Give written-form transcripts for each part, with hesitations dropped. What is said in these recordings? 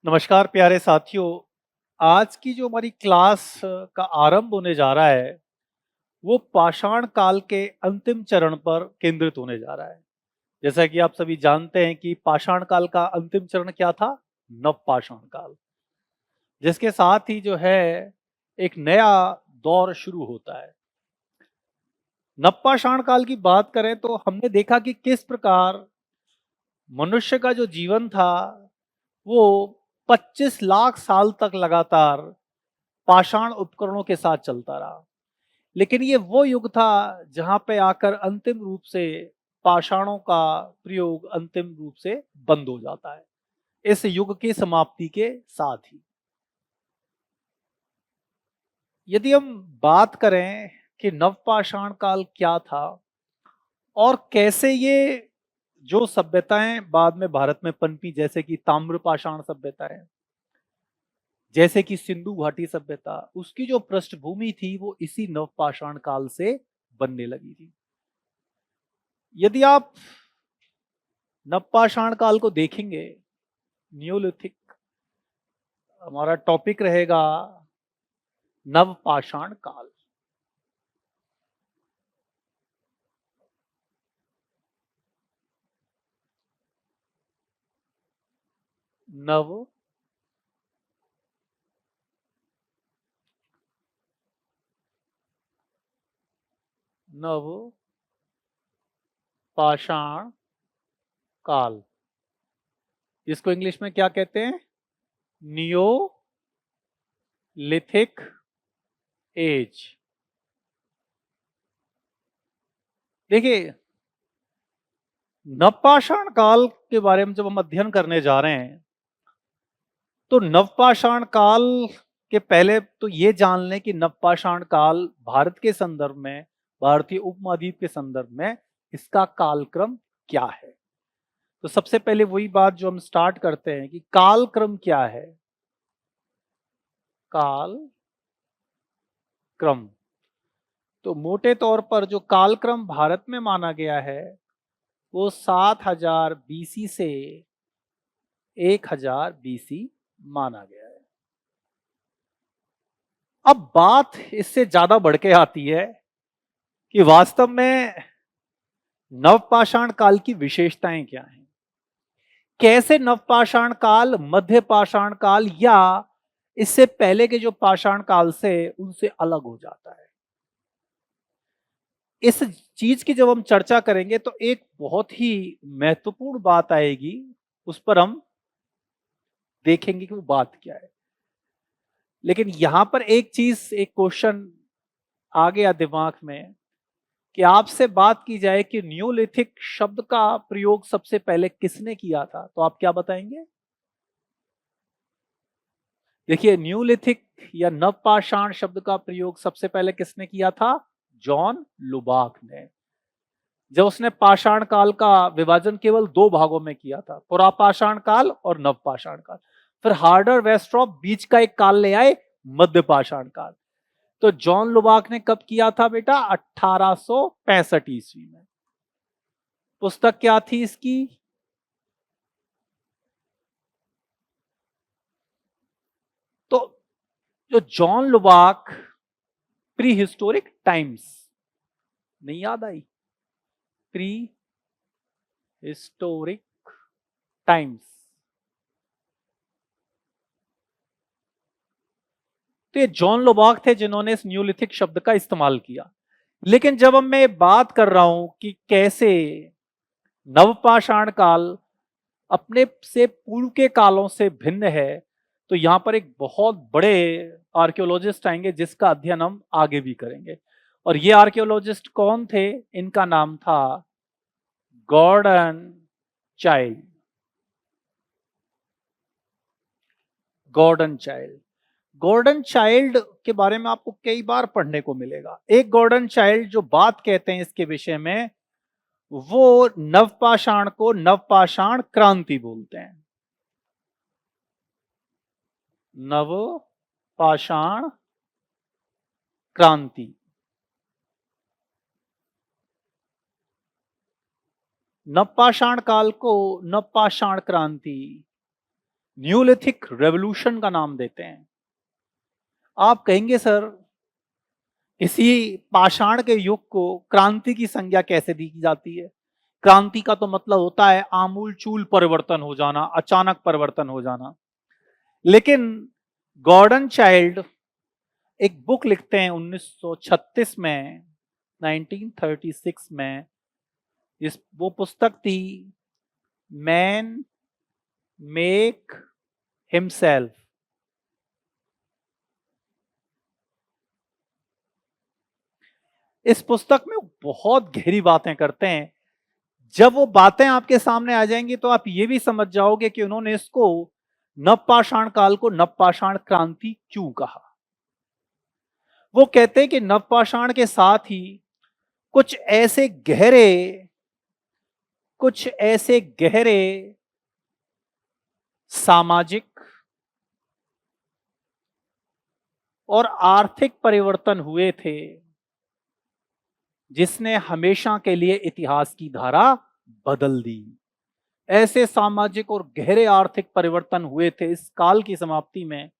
नमस्कार प्यारे साथियों। आज की जो हमारी क्लास का आरंभ होने जा रहा है, वो पाषाण काल के अंतिम चरण पर केंद्रित होने जा रहा है। जैसा कि आप सभी जानते हैं कि पाषाण काल का अंतिम चरण क्या था? नवपाषाण काल। जिसके साथ ही जो है एक नया दौर शुरू होता है। नवपाषाण काल की बात करें तो हमने देखा कि किस प्रकार मनुष्य का जो जीवन था, वो 25 लाख साल तक लगातार पाषाण उपकरणों के साथ चलता रहा। लेकिन ये वो युग था जहां पे आकर अंतिम रूप से पाषाणों का प्रयोग अंतिम रूप से बंद हो जाता है, इस युग की समाप्ति के साथ ही। यदि हम बात करें कि नवपाषाण काल क्या था और कैसे ये जो सभ्यताएं बाद में भारत में पनपी, जैसे कि ताम्रपाषाण सभ्यताएं, जैसे कि सिंधु घाटी सभ्यता, उसकी जो पृष्ठभूमि थी वो इसी नवपाषाण काल से बनने लगी थी। यदि आप नवपाषाण काल को देखेंगे, न्यूलिथिक, हमारा टॉपिक रहेगा नवपाषाण काल। नव नव पाषाण काल, इसको इंग्लिश में क्या कहते हैं? Neolithic age. देखिए, नवपाषाण काल के बारे में जब हम अध्ययन करने जा रहे हैं, तो नवपाषाण काल के पहले तो ये जान लें कि नवपाषाण काल भारत के संदर्भ में, भारतीय उपमहाद्वीप के संदर्भ में इसका कालक्रम क्या है। तो सबसे पहले वही बात जो हम स्टार्ट करते हैं कि कालक्रम क्या है। काल क्रम, तो मोटे तौर पर जो कालक्रम भारत में माना गया है, वो 7000 बीसी से 1000 बीसी माना गया है। अब बात इससे ज्यादा बढ़ के आती है कि वास्तव में नवपाषाण काल की विशेषताएं क्या हैं। कैसे नवपाषाण काल मध्य पाषाण काल या इससे पहले के जो पाषाण काल से उनसे अलग हो जाता है। इस चीज की जब हम चर्चा करेंगे तो एक बहुत ही महत्वपूर्ण बात आएगी, उस पर हम देखेंगे कि वो बात क्या है। लेकिन यहां पर एक चीज, एक क्वेश्चन आ गया दिमाग में कि आपसे बात की जाए कि न्यूलिथिक शब्द का प्रयोग सबसे पहले किसने किया था, तो आप क्या बताएंगे? देखिए, न्यूलिथिक या नवपाषाण शब्द का प्रयोग सबसे पहले किसने किया था? जॉन लुबाक ने। जब उसने पाषाण काल का विभाजन केवल दो भागों में किया था, पुरापाषाण काल और नवपाषाण काल। फिर हार्डर वेस्ट्रॉप बीच का एक काल ले आए, मध्य पाषाण काल। तो जॉन लुबाक ने कब किया था बेटा? 1865 ईस्वी में। पुस्तक क्या थी इसकी? तो जो जॉन लुबाक, प्री हिस्टोरिक टाइम्स, नहीं याद आई? Pre historic times. तो ये जॉन लोबाक थे जिन्होंने इस न्यूलिथिक शब्द का इस्तेमाल किया। लेकिन जब हम मैं बात कर रहा हूं कि कैसे नवपाषाण काल अपने से पूर्व के कालों से भिन्न है, तो यहां पर एक बहुत बड़े आर्कियोलॉजिस्ट आएंगे जिसका अध्ययन हम आगे भी करेंगे। और ये आर्कियोलॉजिस्ट कौन थे? इनका नाम था Gordon Childe. Gordon Childe. Gordon Childe के बारे में आपको कई बार पढ़ने को मिलेगा। एक गॉर्डन चाइल्ड जो बात कहते हैं इसके विषय में, वो नवपाषाण को नवपाषाण क्रांति बोलते हैं। नवपाषाण क्रांति। नवपाषाण काल को नवपाषाण क्रांति, न्यूलिथिक रेवोल्यूशन का नाम देते हैं। आप कहेंगे सर इसी पाषाण के युग को क्रांति की संज्ञा कैसे दी जाती है? क्रांति का तो मतलब होता है आमूल-चूल परिवर्तन हो जाना, अचानक परिवर्तन हो जाना। लेकिन गॉर्डन चाइल्ड एक बुक लिखते हैं 1936 में, 1936 में, वो पुस्तक थी मैन मेक हिमसेल्फ। इस पुस्तक में बहुत गहरी बातें करते हैं। जब वो बातें आपके सामने आ जाएंगी तो आप ये भी समझ जाओगे कि उन्होंने इसको नवपाषाण काल को नवपाषाण क्रांति क्यों कहा। वो कहते हैं कि नवपाषाण के साथ ही कुछ ऐसे गहरे सामाजिक और आर्थिक परिवर्तन हुए थे जिसने हमेशा के लिए इतिहास की धारा बदल दी। ऐसे सामाजिक और गहरे आर्थिक परिवर्तन हुए थे इस काल की समाप्ति में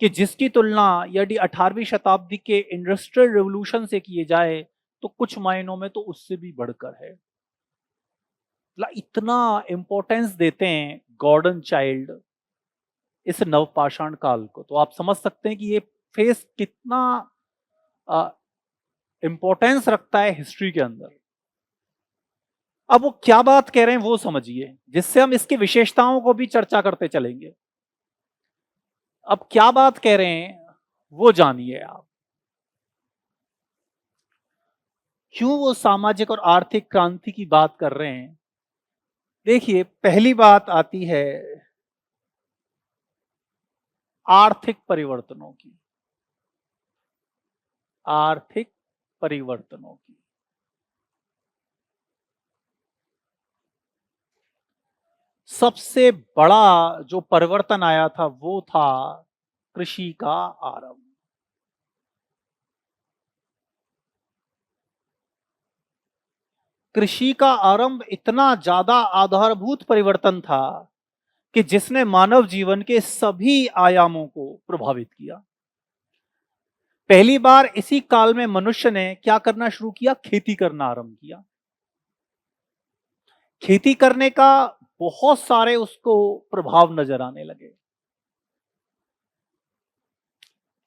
कि जिसकी तुलना यदि 18वीं शताब्दी के इंडस्ट्रियल रेवोल्यूशन से किए जाए तो कुछ मायनों में तो उससे भी बढ़कर है। इतना इंपॉर्टेंस देते हैं गॉर्डन चाइल्ड इस नवपाषाण काल को, तो आप समझ सकते हैं कि ये फेस कितना इंपॉर्टेंस रखता है हिस्ट्री के अंदर। अब वो क्या बात कह रहे हैं वो समझिए, जिससे हम इसकी विशेषताओं को भी चर्चा करते चलेंगे। अब क्या बात कह रहे हैं वो जानिए आप। क्यों वो सामाजिक और आर्थिक क्रांति की बात कर रहे हैं? देखिए, पहली बात आती है आर्थिक परिवर्तनों की। आर्थिक परिवर्तनों की सबसे बड़ा जो परिवर्तन आया था वो था कृषि का आरंभ। कृषि का आरंभ इतना ज्यादा आधारभूत परिवर्तन था कि जिसने मानव जीवन के सभी आयामों को प्रभावित किया। पहली बार इसी काल में मनुष्य ने क्या करना शुरू किया? खेती करना आरंभ किया। खेती करने का बहुत सारे उसको प्रभाव नजर आने लगे।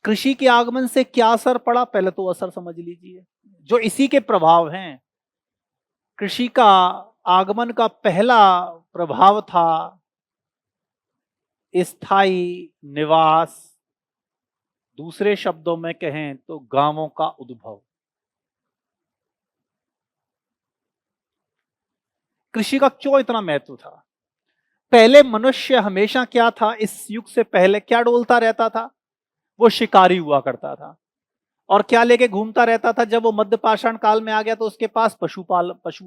कृषि के आगमन से क्या असर पड़ा? पहले तो असर समझ लीजिए जो इसी के प्रभाव हैं। कृषि का आगमन का पहला प्रभाव था स्थायी निवास, दूसरे शब्दों में कहें तो गांवों का उद्भव। कृषि का क्यों इतना महत्व था? पहले मनुष्य हमेशा क्या था, इस युग से पहले क्या डोलता रहता था? वो शिकारी हुआ करता था। और क्या लेके घूमता रहता था? जब वो मध्य पाषाण काल में आ गया तो उसके पास पशु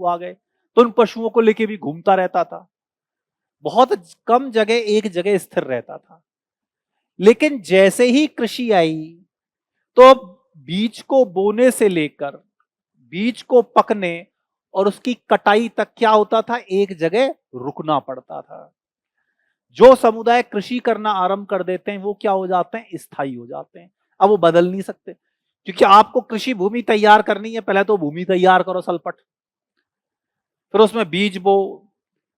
आ गए, तो उन पशुओं को लेके भी घूमता रहता था। बहुत कम जगह एक जगह स्थिर रहता था। लेकिन जैसे ही कृषि आई तो बीज को बोने से लेकर बीज को पकने और उसकी कटाई तक क्या होता था? एक जगह रुकना पड़ता था। जो समुदाय कृषि करना आरंभ कर देते हैं वो क्या हो जाते हैं? स्थायी हो जाते हैं। अब वो बदल नहीं सकते, क्योंकि आपको कृषि भूमि तैयार करनी है, पहले तो भूमि तैयार करो सलपट, फिर उसमें बीज बो,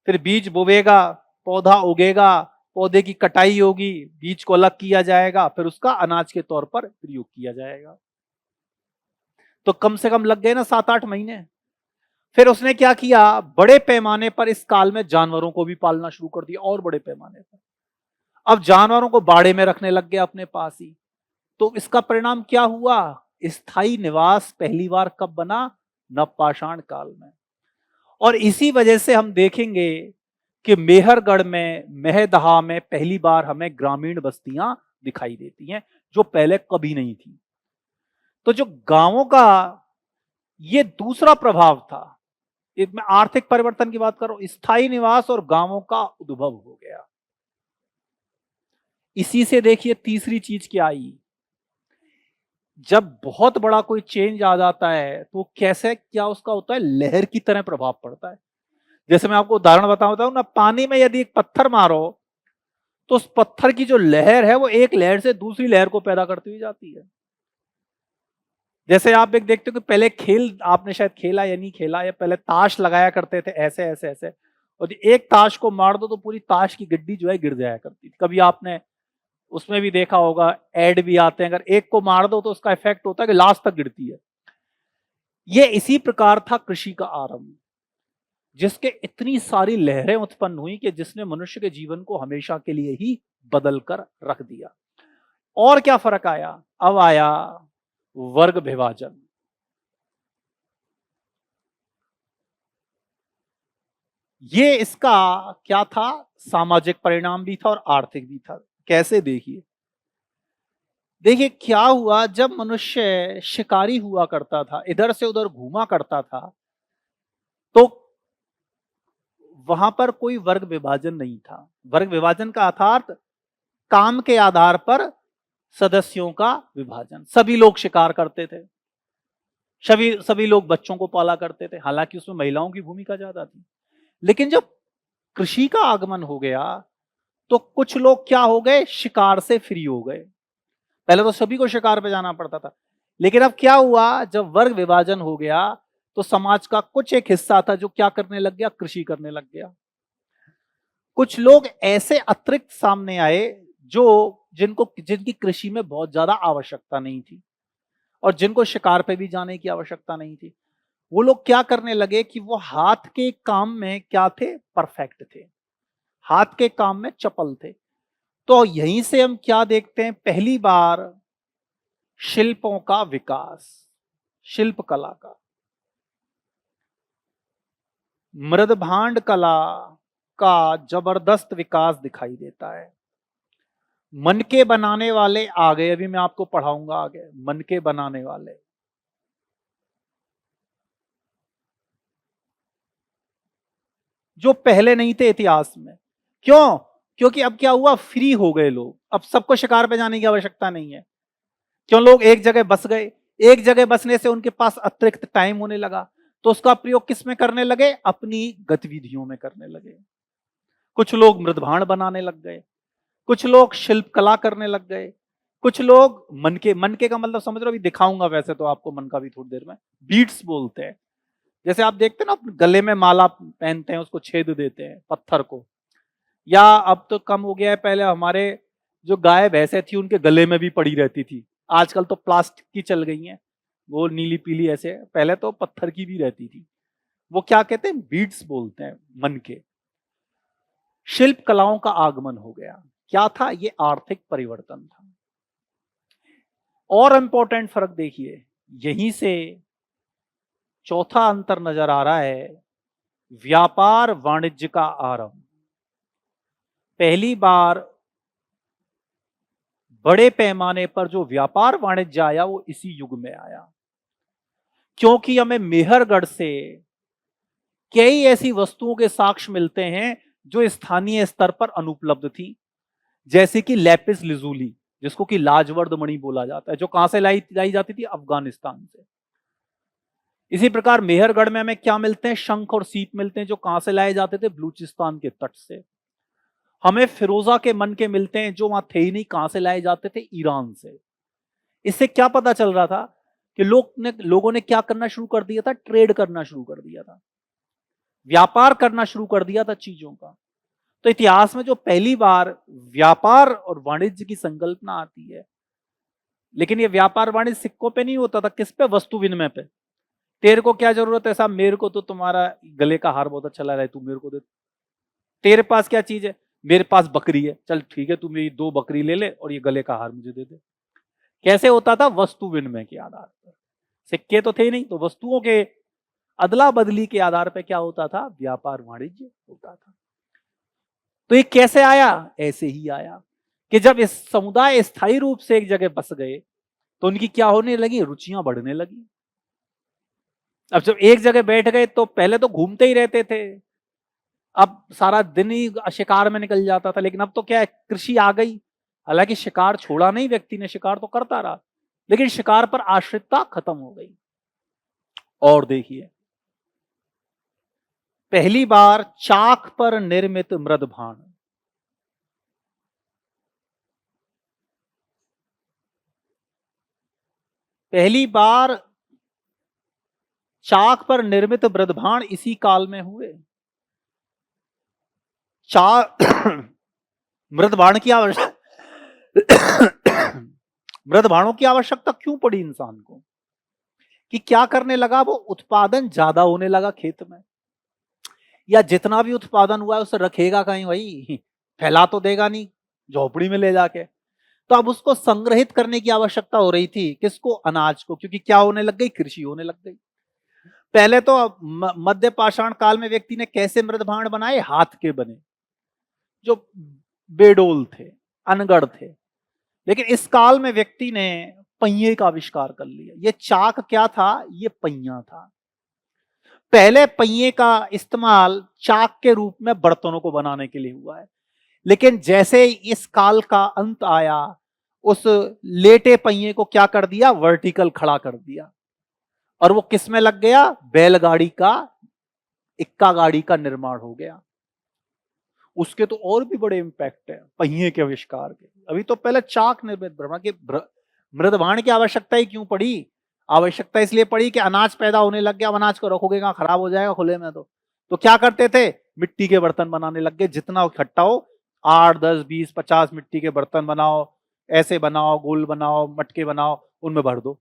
फिर बीज बोवेगा, पौधा उगेगा, पौधे की कटाई होगी, बीज को अलग किया जाएगा, फिर उसका अनाज के तौर पर प्रयोग किया जाएगा। तो कम से कम लग गए ना 7-8 महीने। फिर उसने क्या किया? बड़े पैमाने पर इस काल में जानवरों को भी पालना शुरू कर दिया, और बड़े पैमाने पर। अब जानवरों को बाड़े में रखने लग गया अपने पास ही। तो इसका परिणाम क्या हुआ? स्थायी निवास पहली बार कब बना? नवपाषाण काल में। और इसी वजह से हम देखेंगे कि मेहरगढ़ में, मेहदहा में पहली बार हमें ग्रामीण बस्तियां दिखाई देती हैं, जो पहले कभी नहीं थी। तो जो गांवों का ये दूसरा प्रभाव था, मैं आर्थिक परिवर्तन की बात कर रहा हूं, स्थायी निवास और गांवों का उद्भव हो गया। इसी से देखिए तीसरी चीज क्या आई। जब बहुत बड़ा कोई चेंज आ जाता है तो कैसे क्या उसका होता है? लहर की तरह प्रभाव पड़ता है। जैसे मैं आपको उदाहरण बताता हूं ना, पानी में यदि एक पत्थर मारो तो उस पत्थर की जो लहर है वो एक लहर से दूसरी लहर को पैदा करती हुई जाती है। जैसे आप एक देखते हो कि पहले खेल आपने शायद खेला या नहीं खेला, या पहले ताश लगाया करते थे ऐसे ऐसे ऐसे, और एक ताश को मार दो तो पूरी ताश की गड्डी जो है गिर जाया करती थी। कभी आपने उसमें भी देखा होगा, एड भी आते हैं, अगर एक को मार दो तो उसका इफेक्ट होता है कि लास्ट तक गिरती है। ये इसी प्रकार था कृषि का आरंभ, जिसके इतनी सारी लहरें उत्पन्न हुई कि जिसने मनुष्य के जीवन को हमेशा के लिए ही बदल कर रख दिया। और क्या फर्क आया? अब आया वर्ग विभाजन। ये इसका क्या था? सामाजिक परिणाम भी था और आर्थिक भी था। कैसे? देखिए देखिए क्या हुआ, जब मनुष्य शिकारी हुआ करता था, इधर से उधर घूमा करता था, तो वहां पर कोई वर्ग विभाजन नहीं था। वर्ग विभाजन का अर्थात काम के आधार पर सदस्यों का विभाजन। सभी लोग शिकार करते थे, सभी सभी लोग बच्चों को पाला करते थे, हालांकि उसमें महिलाओं की भूमिका ज्यादा थी। लेकिन जब कृषि का आगमन हो गया तो कुछ लोग क्या हो गए? शिकार से फ्री हो गए। पहले तो सभी को शिकार पे जाना पड़ता था, लेकिन अब क्या हुआ, जब वर्ग विभाजन हो गया तो समाज का कुछ एक हिस्सा था जो क्या करने लग गया? कृषि करने लग गया। कुछ लोग ऐसे अतिरिक्त सामने आए जो जिनकी कृषि में बहुत ज्यादा आवश्यकता नहीं थी और जिनको शिकार पे भी जाने की आवश्यकता नहीं थी। वो लोग क्या करने लगे कि वो हाथ के काम में क्या थे? परफेक्ट थे, हाथ के काम में चपल थे। तो यहीं से हम क्या देखते हैं? पहली बार शिल्पों का विकास, शिल्प कला का, मृदभांड कला का जबरदस्त विकास दिखाई देता है। मनके बनाने वाले आ गए, अभी मैं आपको पढ़ाऊंगा आगे, मनके बनाने वाले। जो पहले नहीं थे इतिहास में। क्यों? क्योंकि अब क्या हुआ? फ्री हो गए लोग, अब सबको शिकार पे जाने की आवश्यकता नहीं है। क्यों? लोग एक जगह बस गए, एक जगह बसने से उनके पास अतिरिक्त टाइम होने लगा, तो उसका प्रयोग किस में करने लगे? अपनी गतिविधियों में करने लगे। कुछ लोग मृदभांड बनाने लग गए, कुछ लोग शिल्प कला करने लग गए, कुछ लोग मनके, मनके का मतलब समझ रहे हो? अभी दिखाऊंगा वैसे तो आपको मन का भी थोड़ी देर में। बीट्स बोलते हैं, जैसे आप देखते हैं ना अपने गले में माला पहनते हैं, उसको छेद देते हैं पत्थर को। या अब तो कम हो गया है, पहले हमारे जो गाय भैंसे थी उनके गले में भी पड़ी रहती थी, आजकल तो प्लास्टिक की चल गई हैं, वो नीली पीली ऐसे, पहले तो पत्थर की भी रहती थी। वो क्या कहते हैं? बीड्स बोलते हैं, मन के। शिल्प कलाओं का आगमन हो गया। क्या था? ये आर्थिक परिवर्तन था। और इंपॉर्टेंट फर्क देखिए, यहीं से चौथा अंतर नजर आ रहा है, व्यापार वाणिज्य का आरंभ। पहली बार बड़े पैमाने पर जो व्यापार वाणिज्य आया वो इसी युग में आया, क्योंकि हमें मेहरगढ़ से कई ऐसी वस्तुओं के साक्ष्य मिलते हैं जो स्थानीय स्तर पर अनुपलब्ध थी, जैसे कि लैपिस लिजूली, जिसको कि लाजवर्द मणि बोला जाता है, जो कहां से लाई लाई जाती थी? अफगानिस्तान से। इसी प्रकार मेहरगढ़ में हमें क्या मिलते हैं? शंख और सीप मिलते हैं, जो कहां से लाए जाते थे? बलूचिस्तान के तट से। हमें फिरोजा के मन के मिलते हैं, जो वहां थे ही नहीं, कहां से लाए जाते थे? ईरान से। इससे क्या पता चल रहा था? कि लोगों ने क्या करना शुरू कर दिया था? ट्रेड करना शुरू कर दिया था, व्यापार करना शुरू कर दिया था चीजों का। तो इतिहास में जो पहली बार व्यापार और वाणिज्य की संकल्पना आती है, लेकिन ये व्यापार वाणिज्य सिक्कों पे नहीं होता था, किस पे? वस्तु विनिमय पे। तेरे को क्या जरूरत है साहब? मेरे को तो तुम्हारा गले का हार बहुत अच्छा लग रहा है, तू मेरे को दे। तेरे पास क्या चीज है? मेरे पास बकरी है, चल ठीक है, तू मेरी 2 बकरी ले ले और ये गले का हार मुझे दे दे। कैसे होता था? वस्तु विनिमय के आधार पर। सिक्के तो थे नहीं, तो वस्तुओं के अदला बदली के आधार पर क्या होता था? व्यापार वाणिज्य होता था। तो ये कैसे आया? ऐसे ही आया कि जब इस समुदाय स्थायी रूप से एक जगह बस गए तो उनकी क्या होने लगी? रुचियां बढ़ने लगी। अब जब एक जगह बैठ गए तो पहले तो घूमते ही रहते थे, अब सारा दिन ही शिकार में निकल जाता था, लेकिन अब तो क्या है? कृषि आ गई। हालांकि शिकार छोड़ा नहीं व्यक्ति ने, शिकार तो करता रहा, लेकिन शिकार पर आश्रितता खत्म हो गई। और देखिए, पहली बार चाक पर निर्मित मृदभांड, पहली बार चाक पर निर्मित मृदभाण इसी काल में हुए। मृदभाण की मृदभाणों की आवश्यकता क्यों पड़ी इंसान को? कि क्या करने लगा, वो उत्पादन ज्यादा होने लगा खेत में, या जितना भी उत्पादन हुआ है उसे रखेगा कहीं, भाई फैला तो देगा नहीं झोपड़ी में ले जाके। तो अब उसको संग्रहित करने की आवश्यकता हो रही थी, किसको? अनाज को, क्योंकि क्या होने लग गई? कृषि होने लग गई। पहले तो मध्य पाषाण काल में व्यक्ति ने कैसे मृदभाण बनाए? हाथ के बने, जो बेडोल थे, अनगढ़ थे। लेकिन इस काल में व्यक्ति ने पहिए का आविष्कार कर लिया। ये चाक क्या था? ये पहिया था। पहले पहिए का इस्तेमाल चाक के रूप में बर्तनों को बनाने के लिए हुआ है, लेकिन जैसे इस काल का अंत आया, उस लेटे पहिए को क्या कर दिया? वर्टिकल खड़ा कर दिया। और वो किस में लग गया? बैलगाड़ी का, इक्का गाड़ी का निर्माण हो गया। उसके तो और भी बड़े इंपैक्ट है पहिए के आविष्कार के। अभी तो पहले चाक निर्मित ब्रह्मा के मृदभाण की आवश्यकता ही क्यों पड़ी? आवश्यकता इसलिए पड़ी कि अनाज पैदा होने लग गया। अनाज को रखोगे कहां? खराब हो जाएगा खुले में। तो क्या करते थे? मिट्टी के बर्तन बनाने लग गए। जितना इकट्ठा हो, 8, 10, 20, 50 मिट्टी के बर्तन बनाओ, ऐसे बनाओ, गोल बनाओ, मटके बनाओ, उनमें भर दो,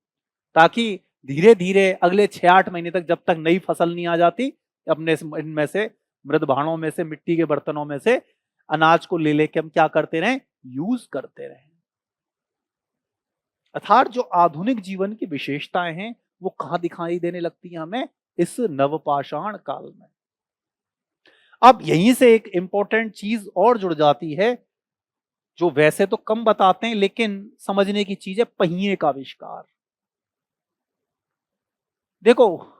ताकि धीरे धीरे अगले 6-8 महीने तक, जब तक नई फसल नहीं आ जाती, अपने इनमें से मृदभाणों में से, मिट्टी के बर्तनों में से अनाज को ले लेके हम क्या करते रहे? यूज करते रहे। अर्थात जो आधुनिक जीवन की विशेषताएं हैं वो कहां दिखाई देने लगती हैं हमें? इस नवपाषाण काल में। अब यहीं से एक इंपॉर्टेंट चीज और जुड़ जाती है, जो वैसे तो कम बताते हैं लेकिन समझने की चीज है, पहिए का आविष्कार। देखो,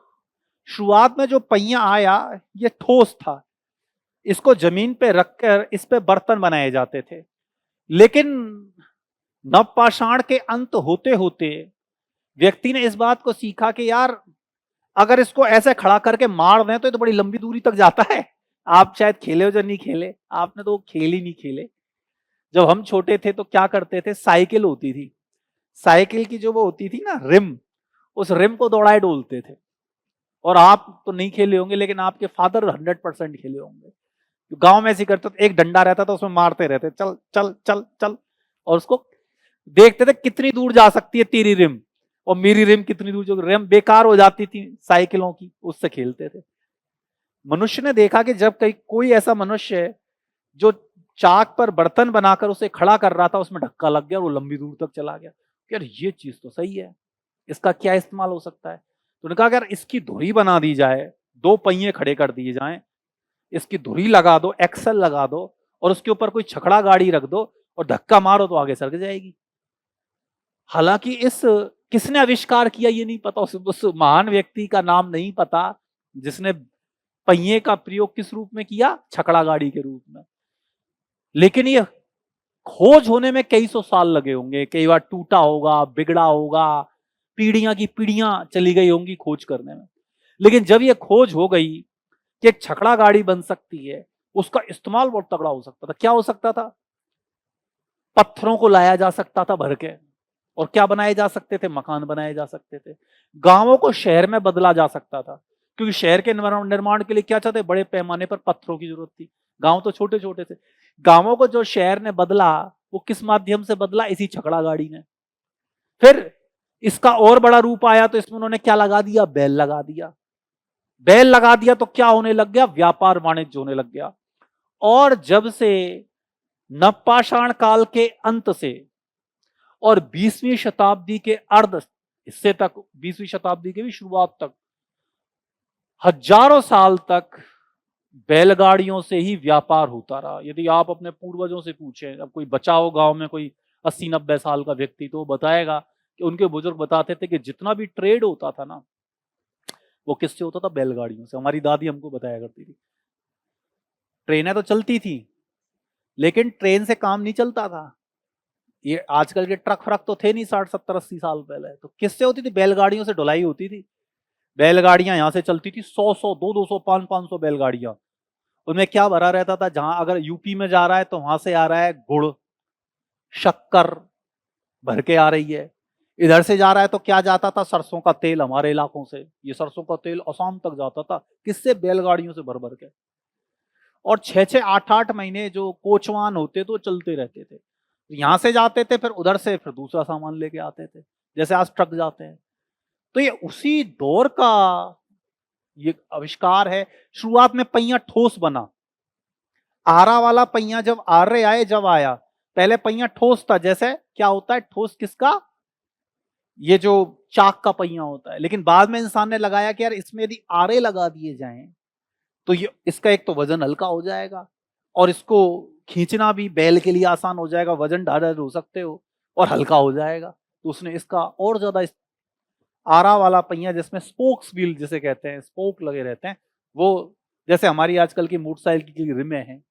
शुरुआत में जो पहिया आया ये ठोस था, इसको जमीन पे रखकर इस पे बर्तन बनाए जाते थे। लेकिन नवपाषाण के अंत होते होते व्यक्ति ने इस बात को सीखा कि यार, अगर इसको ऐसे खड़ा करके मार दें तो ये तो बड़ी लंबी दूरी तक जाता है। आप शायद खेले हो, जो नहीं खेले, आपने तो खेल ही नहीं खेले। जब हम छोटे थे तो क्या करते थे? साइकिल होती थी, साइकिल की जो वो होती थी ना रिम, उस रिम को दौड़ाए डोलते थे। और आप तो नहीं खेले होंगे, लेकिन आपके फादर 100% खेले होंगे। गांव में ऐसे करते थे, एक डंडा रहता था, उसमें मारते रहते, चल चल चल चल, और उसको देखते थे कितनी दूर जा सकती है तेरी रिम, और मेरी रिम कितनी दूर, जो रिम बेकार हो जाती थी साइकिलों की, उससे खेलते थे। मनुष्य ने देखा कि जब कहीं कोई ऐसा मनुष्य है जो चाक पर बर्तन बनाकर उसे खड़ा कर रहा था, उसमें धक्का लग गया, वो लंबी दूर तक चला गया। यार ये चीज तो सही है, इसका क्या इस्तेमाल हो सकता है? तो उन्होंने कहा अगर इसकी धुरी बना दी जाए, 2 पहिए खड़े कर दिए जाएं, इसकी धुरी लगा दो, एक्सल लगा दो, और उसके ऊपर कोई छकड़ा गाड़ी रख दो और धक्का मारो तो आगे सरक जाएगी। हालांकि इस किसने आविष्कार किया ये नहीं पता, उस महान व्यक्ति का नाम नहीं पता जिसने पहिए का प्रयोग किस रूप में किया? छकड़ा गाड़ी के रूप में। लेकिन ये खोज होने में कई सौ साल लगे होंगे, कई बार टूटा होगा, बिगड़ा होगा, पीढ़ियां की पीढ़ियां चली गई होंगी खोज करने में। लेकिन जब ये खोज हो गई कि एक छकड़ा गाड़ी बन सकती है, उसका इस्तेमाल बहुत तगड़ा हो सकता था। क्या हो सकता था? पत्थरों को लाया जा सकता था भर के, और क्या बनाए जा सकते थे? मकान बनाए जा सकते थे। गांवों को शहर में बदला जा सकता था, क्योंकि शहर के निर्माण के लिए क्या चाहते? बड़े पैमाने पर पत्थरों की जरूरत थी। गांव तो छोटे छोटे थे। गांवों को जो शहर ने बदला, वो किस माध्यम से बदला? इसी छकड़ा गाड़ी ने। फिर इसका और बड़ा रूप आया तो इसमें उन्होंने क्या लगा दिया? बैल लगा दिया। बैल लगा दिया तो क्या होने लग गया? व्यापार वाणिज्य होने लग गया। और जब से नवपाषाण काल के अंत से और 20वीं शताब्दी के अर्ध हिस्से तक, 20वीं शताब्दी के भी शुरुआत तक, हजारों साल तक बैलगाड़ियों से ही व्यापार होता रहा। यदि आप अपने पूर्वजों से पूछें, अब कोई बचा हो गांव में कोई 80-90 साल का व्यक्ति, तो वो बताएगा कि उनके बुजुर्ग बताते थे कि जितना भी ट्रेड होता था ना, वो किससे होता था? बैलगाड़ियों से। हमारी दादी हमको बताया करती थी। ट्रेनें तो चलती थी, लेकिन ट्रेन से काम नहीं चलता था। ये आजकल के ट्रक फ्रक तो थे नहीं 60, 70, 80 साल पहले। तो किससे होती थी? बैलगाड़ियों से ढुलाई होती थी। बैलगाड़ियां यहां से चलती थी, 100-100, 200-200, 500-500 बैलगाड़ियां। उनमें क्या भरा रहता था? जहां अगर यूपी में जा रहा है तो वहां से आ रहा है गुड़, शक्कर भर के आ रही है। इधर से जा रहा है तो क्या जाता था, सरसों का तेल हमारे इलाकों से, ये सरसों का तेल असम तक जाता था, किससे, बैलगाड़ियों से भर भर के। और 6-6 8-8 महीने जो कोचवान होते तो चलते रहते थे, यहां से जाते थे, फिर उधर से फिर दूसरा सामान लेके आते थे, जैसे आज ट्रक जाते हैं। तो ये उसी दौर का ये आविष्कार है। शुरुआत में पहिया ठोस बना, आरा वाला पहिया जब आरे आए, जब आया, पहले पहिया ठोस था। जैसे क्या होता है ठोस किसका, ये जो चाक का पहिया होता है। लेकिन बाद में इंसान ने लगाया कि यार इसमें यदि आरे लगा दिए जाएं तो ये इसका एक तो वजन हल्का हो जाएगा, और इसको खींचना भी बैल के लिए आसान हो जाएगा, वजन ढाल हो सकते हो, और हल्का हो जाएगा। तो उसने इसका और ज्यादा आरा वाला पहिया, जिसमें स्पोक्स व्हील जिसे कहते हैं, स्पोक लगे रहते हैं, वो जैसे हमारी आजकल की मोटरसाइकिल की रिमें हैं,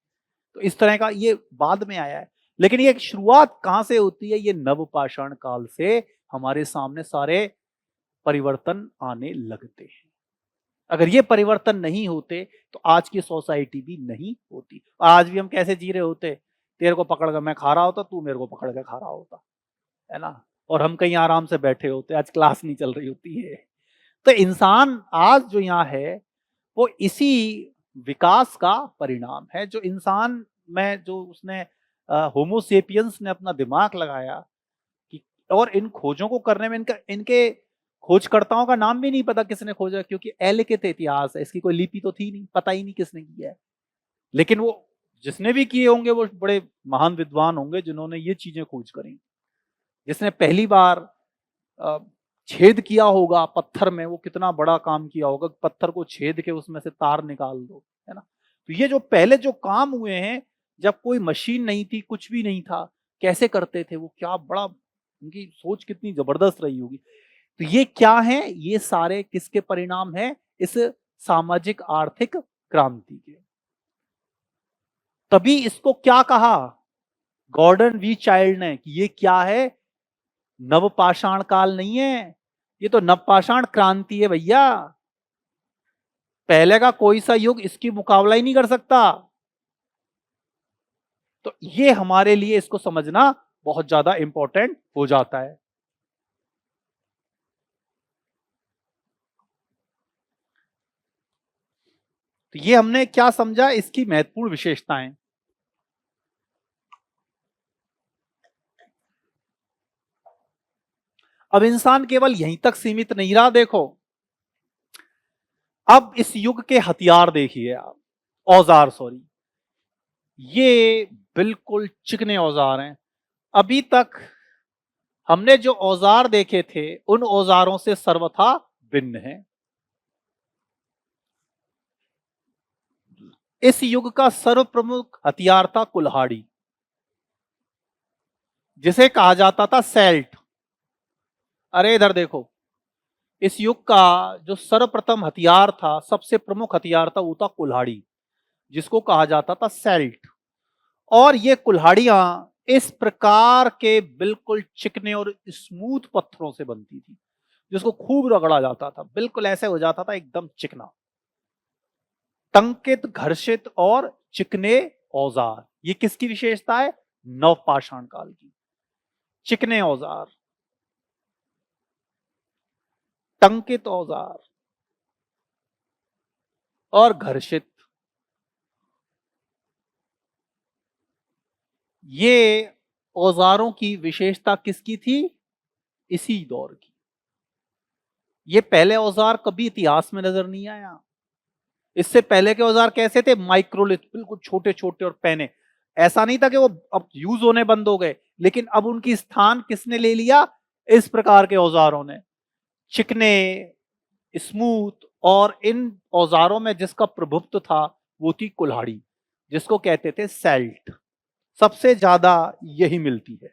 तो इस तरह का ये बाद में आया है। लेकिन ये शुरुआत कहां से होती है, ये नवपाषाण काल से हमारे सामने सारे परिवर्तन आने लगते हैं। अगर ये परिवर्तन नहीं होते तो आज की सोसाइटी भी नहीं होती। आज भी हम कैसे जी रहे होते, तेरे को पकड़ कर मैं खा रहा होता, तू मेरे को पकड़ कर खा रहा होता, है ना, और हम कहीं आराम से बैठे होते, आज क्लास नहीं चल रही होती है। तो इंसान आज जो यहाँ है वो इसी विकास का परिणाम है। जो इंसान में जो उसने होमोसेपियंस ने अपना दिमाग लगाया कि, और इन खोजों को करने में इनके खोजकर्ताओं का नाम भी नहीं पता किसने खोजा, क्योंकि अलिखित इतिहास है, इसकी कोई लिपि तो थी नहीं, पता ही नहीं किसने किया है। लेकिन वो जिसने भी किए होंगे वो बड़े महान विद्वान होंगे जिन्होंने ये चीजें खोज करी। जिसने पहली बार छेद किया होगा पत्थर में, वो कितना बड़ा काम किया होगा, पत्थर को छेद के उसमें से तार निकाल दो, है ना। तो ये जो पहले जो काम हुए हैं, जब कोई मशीन नहीं थी, कुछ भी नहीं था, कैसे करते थे वो, क्या बड़ा उनकी सोच कितनी जबरदस्त रही होगी। तो ये क्या है, ये सारे किसके परिणाम है, इस सामाजिक आर्थिक क्रांति के। तभी इसको क्या कहा गॉर्डन वी चाइल्ड ने कि ये क्या है, नवपाषाण काल नहीं है, ये तो नवपाषाण क्रांति है भैया। पहले का कोई सा युग इसकी मुकाबला ही नहीं कर सकता। तो ये हमारे लिए इसको समझना बहुत ज्यादा इंपॉर्टेंट हो जाता है। तो ये हमने क्या समझा, इसकी महत्वपूर्ण विशेषताएं। अब इंसान केवल यहीं तक सीमित नहीं रहा, देखो अब इस युग के हथियार देखिए आप, औजार सॉरी, ये बिल्कुल चिकने औजार हैं। अभी तक हमने जो औजार देखे थे उन औजारों से सर्वथा भिन्न है। इस युग का सर्व प्रमुख हथियार था कुल्हाड़ी, जिसे कहा जाता था सैल्ट। अरे इधर देखो, इस युग का जो सर्वप्रथम हथियार था, सबसे प्रमुख हथियार था, वो था कुल्हाड़ी, जिसको कहा जाता था सैल्ट। और ये कुल्हाड़ियां इस प्रकार के बिल्कुल चिकने और स्मूथ पत्थरों से बनती थी, जिसको खूब रगड़ा जाता था, बिल्कुल ऐसे हो जाता था एकदम चिकना। टंकित, घर्षित और चिकने औजार, ये किसकी विशेषता है, नवपाषाण काल की। चिकने औजार, टंकित औजार और घर्षित, ये औजारों की विशेषता किसकी थी, इसी दौर की। ये पहले औजार कभी इतिहास में नजर नहीं आया। इससे पहले के औजार कैसे थे, माइक्रोलिथ, बिल्कुल छोटे छोटे और पैने। ऐसा नहीं था कि वो अब यूज होने बंद हो गए, लेकिन अब उनकी स्थान किसने ले लिया, इस प्रकार के औजारों ने, चिकने, स्मूथ। और इन औजारों में जिसका प्रभुत्व था वो थी कुल्हाड़ी, जिसको कहते थे सैल्ट। सबसे ज्यादा यही मिलती है।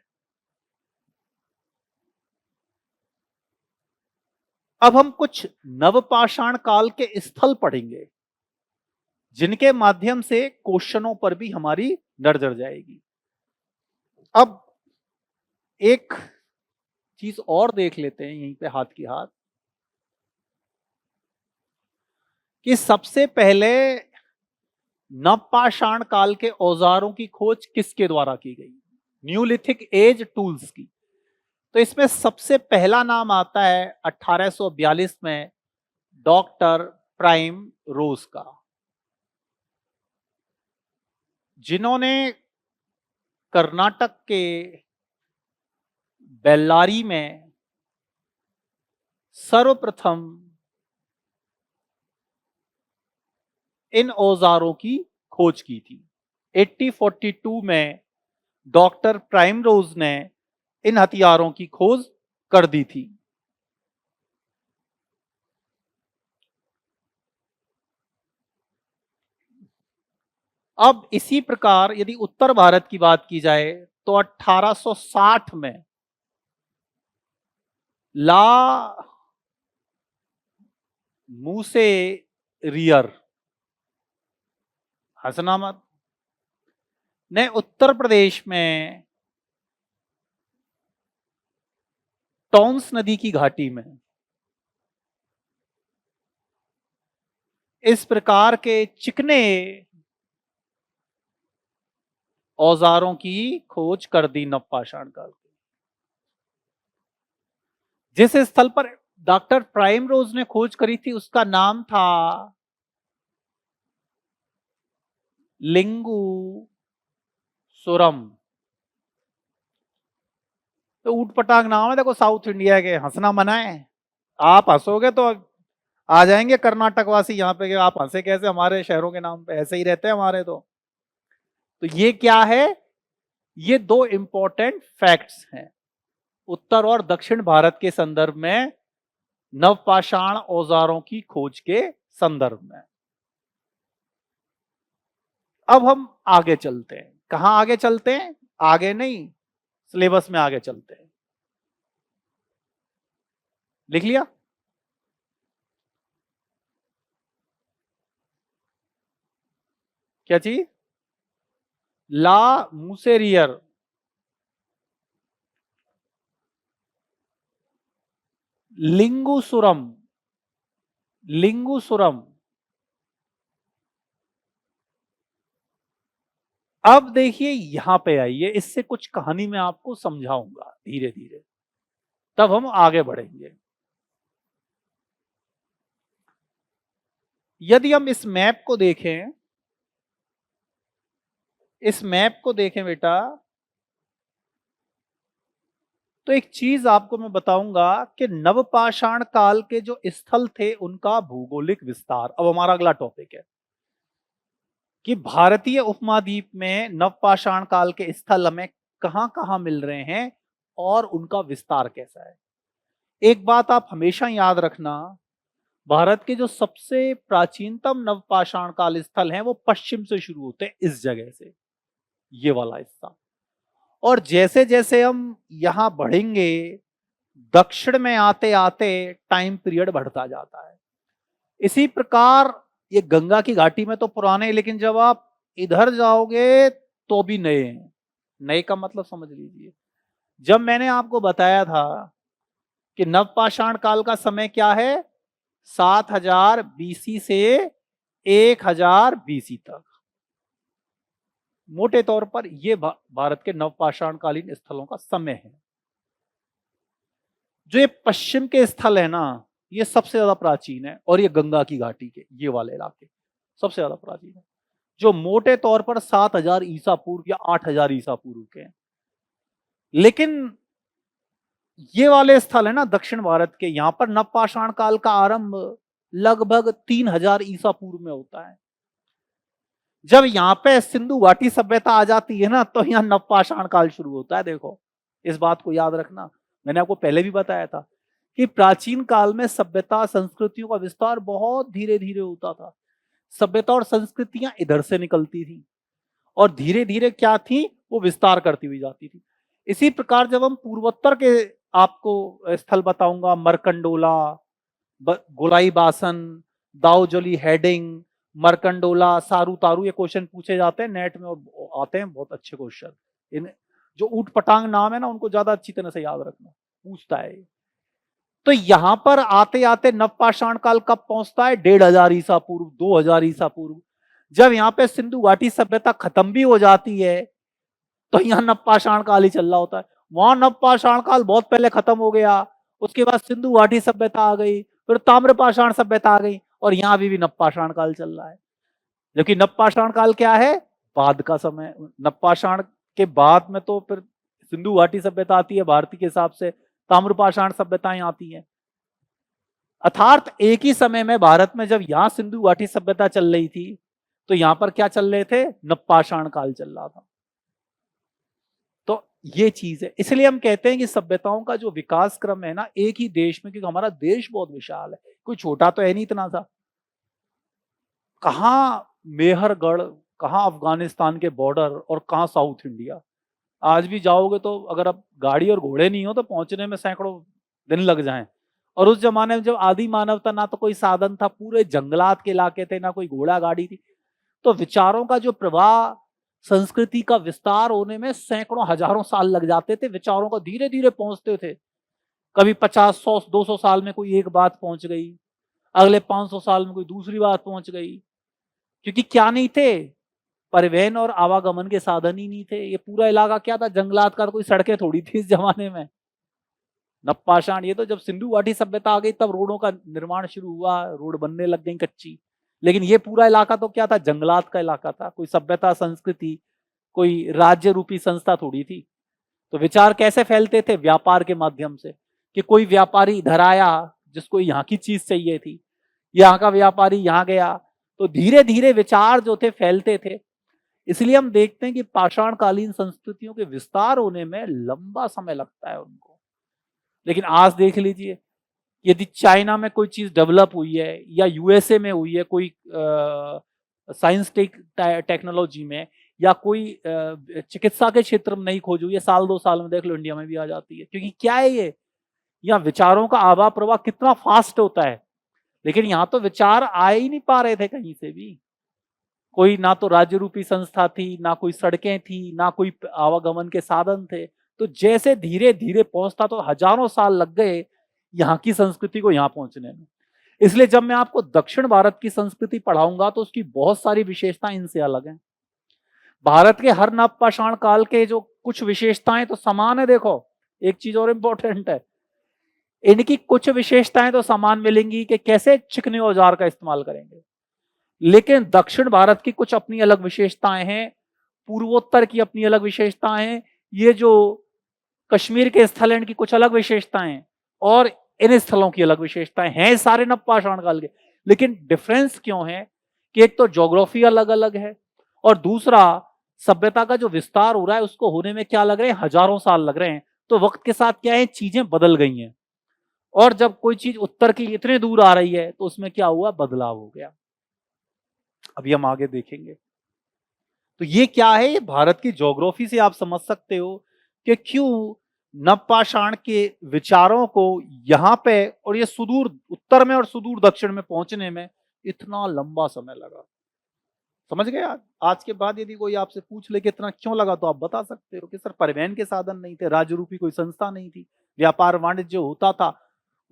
अब हम कुछ नवपाषाण काल के स्थल पढ़ेंगे, जिनके माध्यम से क्वेश्चनों पर भी हमारी नजर जाएगी। अब एक चीज और देख लेते हैं यहीं पे हाथ की हाथ, कि सबसे पहले नवपाषाण काल के औजारों की खोज किसके द्वारा की गई, न्यूलिथिक एज टूल्स की। तो इसमें सबसे पहला नाम आता है 1842 में डॉक्टर प्राइम रोज का, जिन्होंने कर्नाटक के बेल्लारी में सर्वप्रथम इन औजारों की खोज की थी। 1842 में डॉक्टर प्राइम रोज ने इन हथियारों की खोज कर दी थी। अब इसी प्रकार यदि उत्तर भारत की बात की जाए तो 1860 में ला मूसे रियर, हसना मत, ने उत्तर प्रदेश में टॉन्स नदी की घाटी में इस प्रकार के चिकने औजारों की खोज कर दी नवपाषाण काल की। जिस स्थल पर डॉक्टर प्राइम रोज ने खोज करी थी उसका नाम था लिंगू सुरम। तो ऊट पटांग नाम है, देखो साउथ इंडिया के, हंसना मना है। आप हंसोगे तो आ जाएंगे कर्नाटक वासी यहाँ पे कि आप हंसे कैसे, हमारे शहरों के नाम पे ऐसे ही रहते हैं हमारे। तो ये क्या है, ये दो इंपॉर्टेंट फैक्ट्स हैं उत्तर और दक्षिण भारत के संदर्भ में, नवपाषाण औजारों की खोज के संदर्भ में। अब हम आगे चलते हैं। कहां आगे चलते हैं? आगे नहीं, सिलेबस में आगे चलते हैं। लिख लिया? क्या चीज? ला मूसेरियर, लिंगुसुरम, लिंगुसुरम। अब देखिए यहां पे आइए, इससे कुछ कहानी मैं आपको समझाऊंगा धीरे धीरे, तब हम आगे बढ़ेंगे। यदि हम इस मैप को देखें, इस मैप को देखें बेटा, तो एक चीज आपको मैं बताऊंगा कि नवपाषाण काल के जो स्थल थे उनका भौगोलिक विस्तार। अब हमारा अगला टॉपिक है कि भारतीय उपमहाद्वीप में नवपाषाण काल के स्थल हमें कहां कहां मिल रहे हैं और उनका विस्तार कैसा है। एक बात आप हमेशा याद रखना, भारत के जो सबसे प्राचीनतम नवपाषाण काल स्थल हैं वो पश्चिम से शुरू होते हैं, इस जगह से, ये वाला हिस्सा। और जैसे जैसे हम यहां बढ़ेंगे दक्षिण में आते आते टाइम पीरियड बढ़ता जाता है। इसी प्रकार ये गंगा की घाटी में तो पुराने, लेकिन जब आप इधर जाओगे तो भी नए हैं। नए का मतलब समझ लीजिए, जब मैंने आपको बताया था कि नवपाषाण काल का समय क्या है, 7000 बीसी से 1000 बीसी तक, मोटे तौर पर यह भारत के नवपाषाण कालीन स्थलों का समय है। जो ये पश्चिम के स्थल है ना, ये सबसे ज्यादा प्राचीन है, और ये गंगा की घाटी के ये वाले इलाके सबसे ज्यादा प्राचीन है, जो मोटे तौर पर 7000 ईसा पूर्व या 8000 ईसा पूर्व के हैं। लेकिन ये वाले स्थल है ना दक्षिण भारत के, यहां पर नवपाषाण काल का आरंभ लगभग 3000 ईसा पूर्व में होता है। जब यहां पे सिंधु घाटी सभ्यता आ जाती है ना, तो यहां नवपाषाण काल शुरू होता है। देखो इस बात को याद रखना, मैंने आपको पहले भी बताया था कि प्राचीन काल में सभ्यता संस्कृतियों का विस्तार बहुत धीरे धीरे होता था। सभ्यता और संस्कृतियां इधर से निकलती थी और धीरे धीरे क्या थी, वो विस्तार करती हुई जाती थी। इसी प्रकार जब हम पूर्वोत्तर के आपको स्थल बताऊंगा, मरकंडोला, गोलाई बासन, दाऊजोली हेडिंग, मरकंडोला, सारू तारू, ये क्वेश्चन पूछे जाते हैं नेट में और आते हैं बहुत अच्छे क्वेश्चन। इन जो ऊट पटांग नाम है ना, उनको ज्यादा अच्छी तरह से याद रखना, पूछता है। तो यहां पर आते आते नवपाषाण काल कब पहुंचता है? 1500 ईसा पूर्व, 2000 ईसा पूर्व। जब यहाँ पे सिंधु घाटी सभ्यता खत्म भी हो जाती है तो यहाँ नवपाषाण काल ही चल रहा होता है। वहां नवपाषाण काल बहुत पहले खत्म हो गया, उसके बाद सिंधु घाटी सभ्यता आ गई, फिर ताम्रपाषाण सभ्यता आ गई, और यहाँ अभी भी नवपाषाण काल चल रहा है। जबकि नवपाषाण काल क्या है? बाद का समय। नवपाषाण के बाद में तो फिर सिंधु घाटी सभ्यता आती है भारतीय के हिसाब से, ताम्रपाषाण सभ्यताएं आती हैं। अर्थात एक ही समय में भारत में जब यहां सिंधु घाटी सभ्यता चल रही थी, तो यहां पर क्या चल रहे थे? नवपाषाण काल चल रहा था। तो ये चीज है, इसलिए हम कहते हैं कि सभ्यताओं का जो विकास क्रम है ना, एक ही देश में, क्योंकि हमारा देश बहुत विशाल है, कोई छोटा तो है नहीं इतना सा। कहां मेहरगढ़, कहां अफगानिस्तान के बॉर्डर, और कहां साउथ इंडिया। आज भी जाओगे तो अगर अब गाड़ी और घोड़े नहीं हो तो पहुंचने में सैकड़ों दिन लग जाएं। और उस जमाने में जब आदि मानव था, ना तो कोई साधन था, पूरे जंगलात के इलाके थे, ना कोई घोड़ा गाड़ी थी, तो विचारों का जो प्रवाह, संस्कृति का विस्तार होने में सैकड़ों हजारों साल लग जाते थे। विचारों को धीरे धीरे पहुंचते थे। कभी 50, 100, 200 साल में कोई एक बात पहुंच गई, अगले 500 साल में कोई दूसरी बात पहुंच गई। क्योंकि क्या नहीं थे? परिवहन और आवागमन के साधन ही नहीं थे। ये पूरा इलाका क्या था? जंगलात का। कोई सड़कें थोड़ी थी इस जमाने में। नवपाषाण, ये तो जब सिंधु घाटी सभ्यता आ गई तब रोडों का निर्माण शुरू हुआ, रोड बनने लग गई कच्ची। लेकिन ये पूरा इलाका तो क्या था? जंगलात का इलाका था। कोई सभ्यता, संस्कृति, कोई राज्य रूपी संस्था थोड़ी थी। तो विचार कैसे फैलते थे? व्यापार के माध्यम से, कि कोई व्यापारी इधर आया जिसको यहाँ की चीज चाहिए थी, यहाँ का व्यापारी यहाँ गया, तो धीरे धीरे विचार जो थे फैलते थे। इसलिए हम देखते हैं कि पाषाणकालीन संस्कृतियों के विस्तार होने में लंबा समय लगता है उनको। लेकिन आज देख लीजिए, यदि चाइना में कोई चीज डेवलप हुई है, या यूएसए में हुई है कोई साइंस टेक्नोलॉजी में, या कोई चिकित्सा के क्षेत्र में नई खोज हुई है, साल 2 साल में देख लो इंडिया में भी आ जाती है। क्योंकि क्या है ये, यहाँ विचारों का आवा प्रवाह कितना फास्ट होता है। लेकिन यहाँ तो विचार आ ही नहीं पा रहे थे कहीं से भी। कोई ना तो राज्य रूपी संस्था थी, ना कोई सड़कें थी, ना कोई आवागमन के साधन थे। तो जैसे धीरे धीरे पहुंचता, तो हजारों साल लग गए यहाँ की संस्कृति को यहाँ पहुंचने में। इसलिए जब मैं आपको दक्षिण भारत की संस्कृति पढ़ाऊंगा तो उसकी बहुत सारी विशेषताएं इनसे अलग हैं। भारत के हर नवपाषाण काल के जो कुछ विशेषताएं तो समान है। देखो, एक चीज और इंपॉर्टेंट है, इनकी कुछ विशेषताएं तो समान मिलेंगी कि कैसे चिकने औजार का इस्तेमाल करेंगे, लेकिन दक्षिण भारत की कुछ अपनी अलग विशेषताएं हैं, पूर्वोत्तर की अपनी अलग विशेषताएं हैं, ये जो कश्मीर के स्थल हैं इनकी कुछ अलग विशेषताएं हैं, और इन स्थलों की अलग विशेषताएं हैं, सारे नवपाषाण काल के। लेकिन डिफरेंस क्यों है कि एक तो ज्योग्राफी अलग अलग है, और दूसरा सभ्यता का जो विस्तार हो रहा है उसको होने में क्या लग रहे हैं? हजारों साल लग रहे हैं। तो वक्त के साथ क्या है, चीजें बदल गई हैं। और जब कोई चीज उत्तर की इतने दूर आ रही है तो उसमें क्या हुआ? बदलाव हो गया। अभी हम आगे देखेंगे। तो ये क्या है? ये भारत की ज्योग्राफी से आप समझ सकते हो कि क्यों नवपाषाण के विचारों को यहाँ पे और ये सुदूर उत्तर में और सुदूर दक्षिण में पहुंचने में इतना लंबा समय लगा। समझ गए? आज के बाद यदि कोई आपसे पूछ ले कि इतना क्यों लगा, तो आप बता सकते हो कि सर परिवहन के साधन नहीं थे, राज्य रूपी कोई संस्था नहीं थी, व्यापार वाणिज्य होता था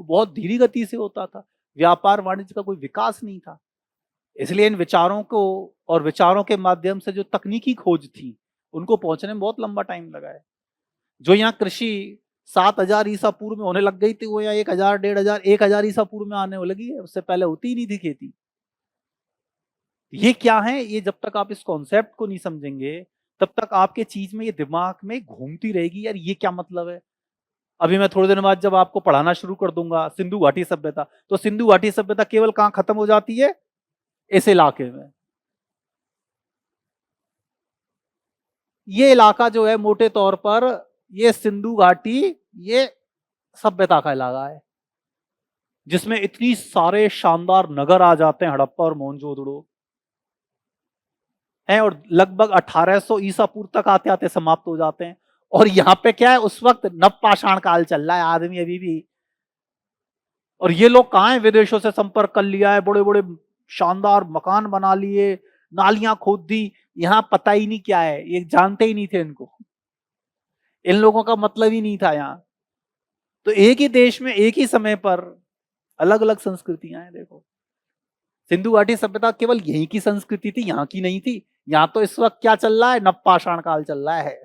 वो बहुत धीमी गति से होता था, व्यापार वाणिज्य का कोई विकास नहीं था। इसलिए इन विचारों को और विचारों के माध्यम से जो तकनीकी खोज थी उनको पहुंचने में बहुत लंबा टाइम लगा है। जो यहाँ कृषि 7000 ईसा पूर्व में होने लग गई थी, वो यहाँ 1000, 1500, 1000 ईसा पूर्व में आने लगी है। उससे पहले होती ही नहीं थी खेती। ये क्या है? ये जब तक आप इस कॉन्सेप्ट को नहीं समझेंगे तब तक आपके चीज में ये दिमाग में घूमती रहेगी, यार ये क्या मतलब है। अभी मैं थोड़े दिन बाद जब आपको पढ़ाना शुरू कर दूंगा सिंधु घाटी सभ्यता, तो सिंधु घाटी सभ्यता केवल कहां खत्म हो जाती है? इस इलाके में। ये इलाका जो है मोटे तौर पर ये सिंधु घाटी, ये सभ्यता का इलाका है, जिसमें इतनी सारे शानदार नगर आ जाते हैं, हड़प्पा और मोहनजोदड़ो हैं, और लगभग 1800 ईसा पूर्व तक आते आते समाप्त हो जाते हैं। और यहाँ पे क्या है, उस वक्त नवपाषाण काल चल रहा है, आदमी अभी भी। और ये लोग कहाँ हैं? विदेशों से संपर्क कर लिया है, बड़े बड़े शानदार मकान बना लिए, नालियां खोद दी। यहाँ पता ही नहीं क्या है, ये जानते ही नहीं थे इनको, इन लोगों का मतलब ही नहीं था यहाँ। तो एक ही देश में एक ही समय पर अलग अलग संस्कृतियां हैं। देखो, सिंधु घाटी सभ्यता केवल यहीं की संस्कृति थी, यहाँ की नहीं थी। यहाँ तो इस वक्त क्या चल रहा है? नवपाषाण काल चल रहा है।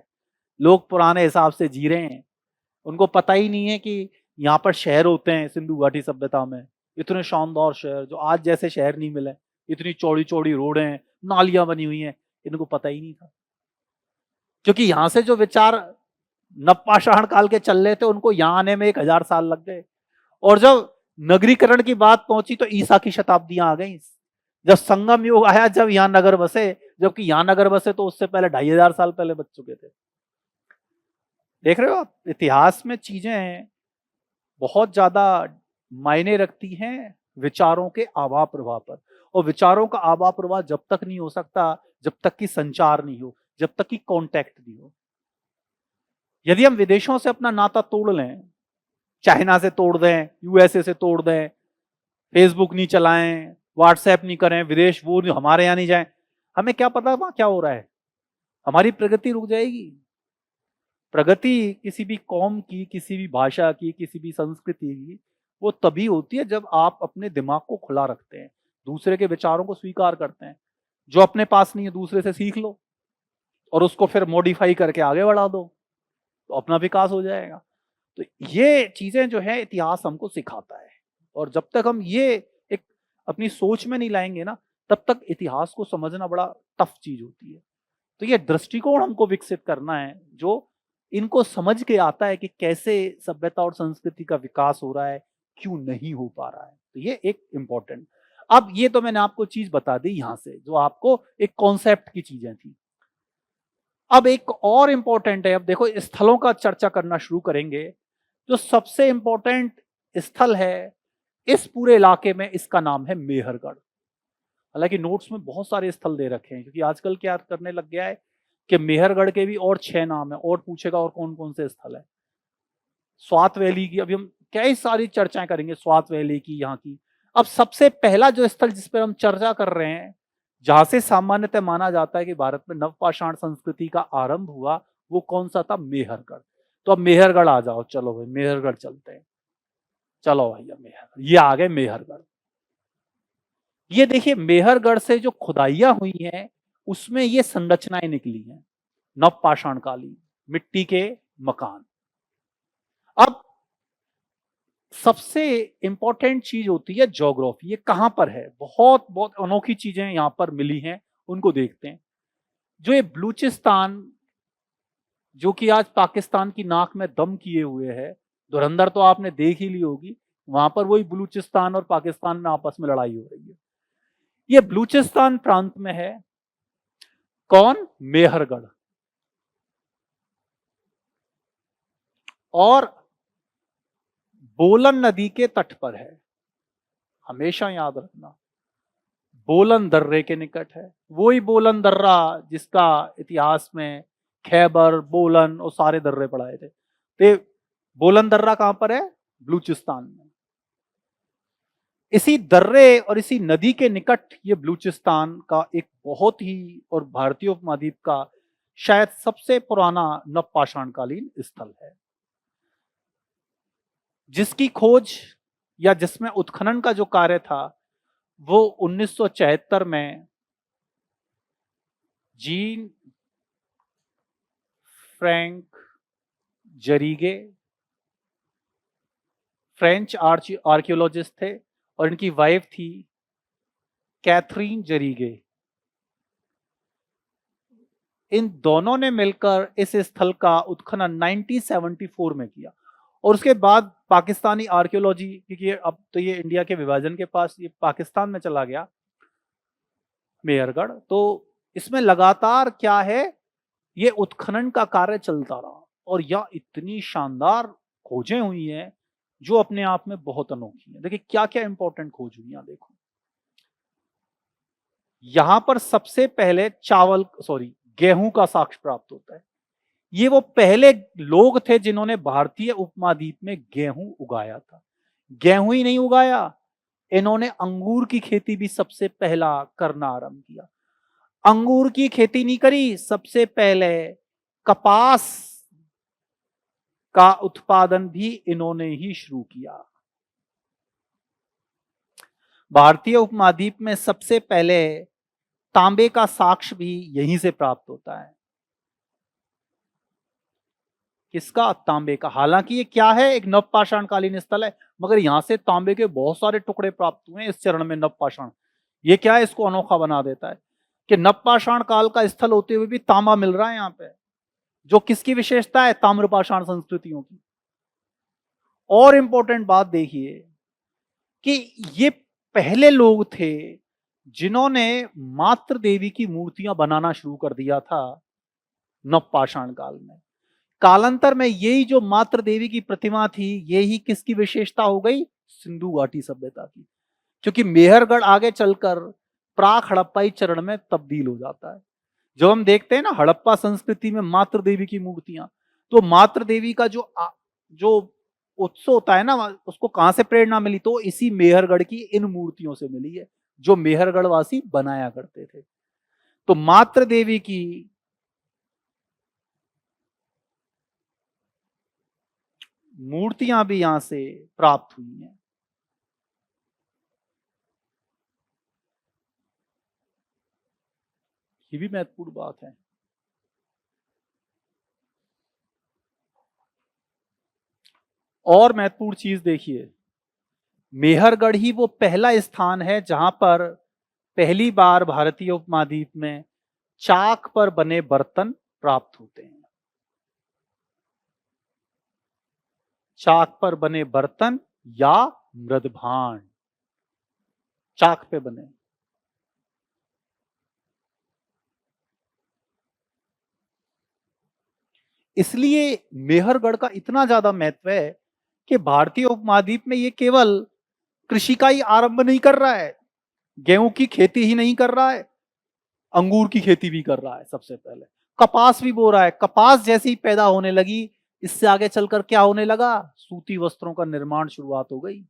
लोग पुराने हिसाब से जी रहे हैं। उनको पता ही नहीं है कि यहाँ पर शहर होते हैं सिंधु घाटी सभ्यता में, इतने शानदार शहर जो आज जैसे शहर नहीं मिले, इतनी चौड़ी चौड़ी रोडें हैं, नालियां बनी हुई हैं, इनको पता ही नहीं था। क्योंकि यहाँ से जो विचार नवपाषाण काल के चल रहे थे उनको यहाँ आने में 1000 साल लग गए, और जब नगरीकरण की बात पहुंची तो ईसा की शताब्दियां आ गई। जब संगम युग आया, जब यहाँ नगर बसे, जबकि यहाँ नगर बसे तो उससे पहले 2500 साल पहले बच चुके थे। देख रहे हो आप, इतिहास में चीजें बहुत ज्यादा मायने रखती हैं विचारों के आभाव प्रभाव पर। और विचारों का आभाव प्रभाव जब तक नहीं हो सकता जब तक कि संचार नहीं हो, जब तक कि कांटेक्ट नहीं हो। यदि हम विदेशों से अपना नाता तोड़ लें, चाइना से तोड़ दें, यूएसए से तोड़ दें, फेसबुक नहीं चलाएं, व्हाट्सएप नहीं करें, विदेश वो हमारे यहाँ नहीं जाएं, हमें क्या पता वहां क्या हो रहा है। हमारी प्रगति रुक जाएगी। प्रगति किसी भी कौम की, किसी भी भाषा की, किसी भी संस्कृति की वो तभी होती है जब आप अपने दिमाग को खुला रखते हैं, दूसरे के विचारों को स्वीकार करते हैं। जो अपने पास नहीं है दूसरे से सीख लो और उसको फिर मॉडिफाई करके आगे बढ़ा दो, तो अपना विकास हो जाएगा। तो ये चीजें जो है इतिहास हमको सिखाता है, और जब तक हम ये एक अपनी सोच में नहीं लाएंगे ना, तब तक इतिहास को समझना बड़ा टफ चीज होती है। तो ये दृष्टिकोण हमको विकसित करना है जो इनको समझ के आता है कि कैसे सभ्यता और संस्कृति का विकास हो रहा है, क्यों नहीं हो पा रहा है। तो ये एक इंपॉर्टेंट। अब ये तो मैंने आपको चीज बता दी यहां से, जो आपको एक कॉन्सेप्ट की चीजें थी। अब एक और इंपॉर्टेंट है, अब देखो स्थलों का चर्चा करना शुरू करेंगे। जो सबसे इंपॉर्टेंट स्थल है इस पूरे इलाके में, इसका नाम है मेहरगढ़। हालांकि नोट्स में बहुत सारे स्थल दे रखे हैं, क्योंकि आजकल क्या करने लग गया है कि मेहरगढ़ के भी और 6 नाम है, और पूछेगा और कौन कौन से स्थल है। स्वात वैली की अभी हम कई सारी चर्चाएं करेंगे, स्वात वैली की, यहाँ की। अब सबसे पहला जो स्थल जिस पर हम चर्चा कर रहे हैं, जहां से सामान्यतः माना जाता है कि भारत में नवपाषाण संस्कृति का आरंभ हुआ, वो कौन सा था? मेहरगढ़। तो अब मेहरगढ़ आ जाओ, चलो भाई मेहरगढ़ चलते हैं। चलो भैया मेहरगढ़, ये आ गए मेहरगढ़। ये देखिए मेहरगढ़ से जो खुदाइयां हुई हैं उसमें ये संरचनाएं निकली हैं, नवपाषाण कालीन मिट्टी के मकान। अब सबसे इंपॉर्टेंट चीज होती है ज्योग्राफी, ये कहां पर है। बहुत बहुत अनोखी चीजें यहां पर मिली हैं, उनको देखते हैं। जो ये बलूचिस्तान, जो कि आज पाकिस्तान की नाक में दम किए हुए है, धुरंधर तो आपने देख ही ली होगी, वहां पर वही बलूचिस्तान और पाकिस्तान में आपस में लड़ाई हो रही है। ये बलूचिस्तान प्रांत में है। कौन? मेहरगढ़। और बोलन नदी के तट पर है, हमेशा याद रखना। बोलन दर्रे के निकट है, वही बोलन दर्रा जिसका इतिहास में खैबर, बोलन और सारे दर्रे पढ़ाए थे। तो बोलन दर्रा कहां पर है? बलूचिस्तान में। इसी दर्रे और इसी नदी के निकट ये बलूचिस्तान का एक बहुत ही, और भारतीय उपमहाद्वीप का शायद सबसे पुराना नवपाषाणकालीन स्थल है, जिसकी खोज या जिसमें उत्खनन का जो कार्य था वो 1974 में जीन फ्रैंक जरीगे, फ्रेंच आर्कियोलॉजिस्ट थे, और इनकी वाइफ थी कैथरीन जरीगे। इन दोनों ने मिलकर इस स्थल का उत्खनन 1974 में किया। और उसके बाद पाकिस्तानी आर्कियोलॉजी, क्योंकि अब तो ये इंडिया के विभाजन के पास ये पाकिस्तान में चला गया मेहरगढ़, तो इसमें लगातार क्या है, ये उत्खनन का कार्य चलता रहा, और यह इतनी शानदार खोजें हुई हैं जो अपने आप में बहुत अनोखी है। देखिए क्या क्या इंपॉर्टेंट खोज हुई है। देखो यहां पर सबसे पहले गेहूं का साक्ष्य प्राप्त होता है। ये वो पहले लोग थे जिन्होंने भारतीय उपमहाद्वीप में गेहूं उगाया था। गेहूं ही नहीं उगाया, इन्होंने अंगूर की खेती भी सबसे पहला करना आरंभ किया। अंगूर की खेती नहीं करी, सबसे पहले कपास का उत्पादन भी इन्होंने ही शुरू किया। भारतीय उपमहाद्वीप में सबसे पहले तांबे का साक्ष्य भी यहीं से प्राप्त होता है। किसका? तांबे का। हालांकि ये क्या है? एक नवपाषाणकालीन स्थल है, मगर यहां से तांबे के बहुत सारे टुकड़े प्राप्त हुए इस चरण में नवपाषाण। ये क्या है? इसको अनोखा बना देता है कि नवपाषाण काल का स्थल होते हुए भी तांबा मिल रहा है यहाँ पे, जो किसकी विशेषता है? ताम्रपाषाण संस्कृतियों की। और इंपॉर्टेंट बात देखिए कि ये पहले लोग थे जिन्होंने मातृ देवी की मूर्तियां बनाना शुरू कर दिया था नवपाषाण काल में। कालांतर में यही जो मातृ देवी की प्रतिमा थी, यही किसकी विशेषता हो गई? सिंधु घाटी सभ्यता की। क्योंकि मेहरगढ़ आगे चलकर प्राक हड़प्पाई चरण में तब्दील हो जाता है। जब हम देखते हैं ना हड़प्पा संस्कृति में मातृ देवी की मूर्तियां, तो मातृ देवी का जो उत्सव होता है ना, उसको कहां से प्रेरणा मिली? तो इसी मेहरगढ़ की इन मूर्तियों से मिली है, जो मेहरगढ़ वासी बनाया करते थे। तो मातृ देवी की मूर्तियां भी यहां से प्राप्त हुई हैं। ये भी महत्वपूर्ण बात है। और महत्वपूर्ण चीज देखिए, मेहरगढ़ ही वो पहला स्थान है जहां पर पहली बार भारतीय उपमहाद्वीप में चाक पर बने बर्तन प्राप्त होते हैं। चाक पर बने बर्तन या मृदभांड, चाक पे बने। इसलिए मेहरगढ़ का इतना ज्यादा महत्व है कि भारतीय उपमहाद्वीप में ये केवल कृषि का ही आरंभ नहीं कर रहा है, गेहूं की खेती ही नहीं कर रहा है, अंगूर की खेती भी कर रहा है, सबसे पहले कपास भी बो रहा है। कपास जैसी पैदा होने लगी, इससे आगे चलकर क्या होने लगा? सूती वस्त्रों का निर्माण शुरुआत हो गई।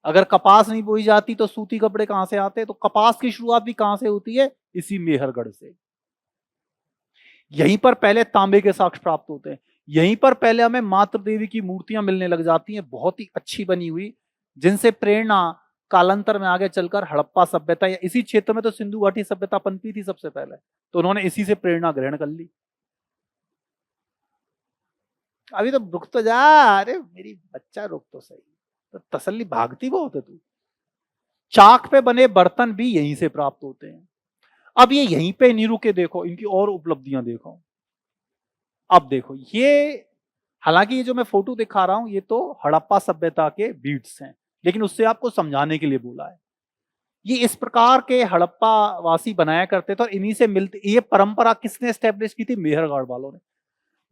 अगर कपास नहीं बोई जाती तो सूती कपड़े कहां से आते? तो कपास की शुरुआत भी कहां से होती है? इसी मेहरगढ़ से। यहीं पर पहले तांबे के साक्ष्य प्राप्त होते हैं। यहीं पर पहले हमें मातृ देवी की मूर्तियां मिलने लग जाती हैं, बहुत ही अच्छी बनी हुई, जिनसे प्रेरणा कालांतर में आगे चलकर हड़प्पा सभ्यता या इसी क्षेत्र में तो सिंधु घाटी सभ्यता पनपी थी सबसे पहले, तो उन्होंने इसी से प्रेरणा ग्रहण कर ली। अभी तो रुक तो जा, अरे मेरी बच्चा रुक तो सही, तो तसल्ली भागती बहुत है तू। चाक पे बने बर्तन भी यहीं से प्राप्त होते हैं। अब ये यहीं पे नहीं रुके, देखो इनकी और उपलब्धियां देखो। अब देखो ये, हालांकि ये जो मैं फोटो दिखा रहा हूं ये तो हड़प्पा सभ्यता के बीट्स हैं, लेकिन उससे आपको समझाने के लिए बोला है। ये इस प्रकार के हड़प्पा वासी बनाया करते थे और इन्हीं से मिलते। ये परंपरा किसने स्टैब्लिश की थी? मेहरगढ़ वालों ने।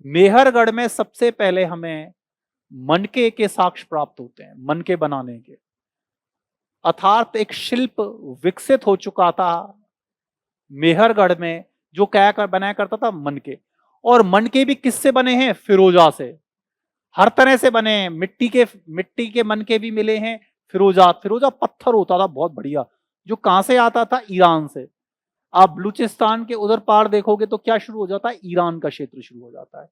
मेहरगढ़ में सबसे पहले हमें मनके के साक्ष्य प्राप्त होते हैं, मनके बनाने के, अर्थात एक शिल्प विकसित हो चुका था मेहरगढ़ में, जो क्या कर बनाया करता था? मनके। और मनके भी किससे बने हैं? फिरोजा से। हर तरह से बने हैं, मिट्टी के मनके भी मिले हैं। फिरोजा, फिरोजा पत्थर होता था बहुत बढ़िया, जो कहां से आता था? ईरान से। आप बलूचिस्तान के उधर पार देखोगे तो क्या शुरू हो जाता है? ईरान का क्षेत्र शुरू हो जाता है।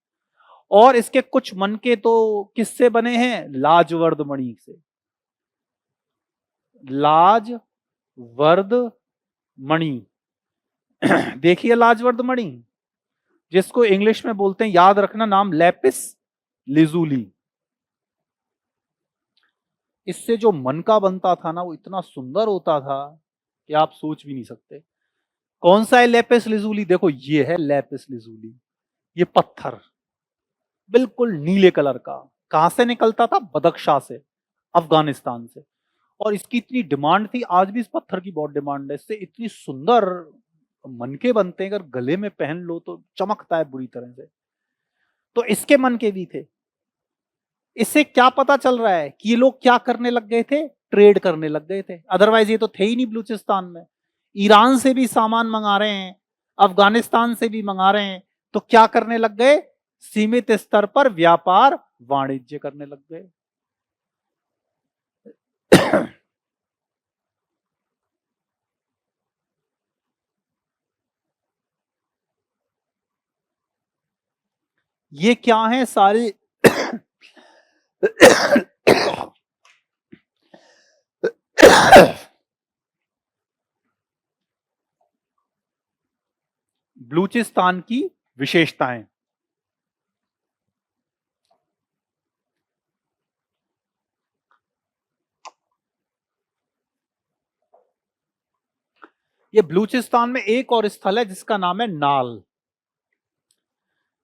और इसके कुछ मनके तो किससे बने हैं? लाजवर्द मणि से। लाजवर्द मणि देखिए लाजवर्द मणि, जिसको इंग्लिश में बोलते हैं, याद रखना नाम, लैपिस लिजुली। इससे जो मनका बनता था ना, वो इतना सुंदर होता था कि आप सोच भी नहीं सकते। कौन सा है लैपिस लिजुली? देखो ये है लैपिस लिजुली। ये पत्थर बिल्कुल नीले कलर का, कहां से निकलता था? बदख्शां से, अफगानिस्तान से। और इसकी इतनी डिमांड थी, आज भी इस पत्थर की बहुत डिमांड है। इससे इतनी सुंदर मनके बनते हैं, अगर गले में पहन लो तो चमकता है बुरी तरह से। तो इसके मनके भी थे। इससे क्या पता चल रहा है कि ये लोग क्या करने लग गए थे? ट्रेड करने लग गए थे। अदरवाइज ये तो थे ही नहीं बलूचिस्तान में। ईरान से भी सामान मंगा रहे हैं, अफगानिस्तान से भी मंगा रहे हैं, तो क्या करने लग गए? सीमित स्तर पर व्यापार वाणिज्य करने लग गए। ये क्या है सारे? बलूचिस्तान की विशेषताएं। ये बलूचिस्तान में एक और स्थल है जिसका नाम है नाल।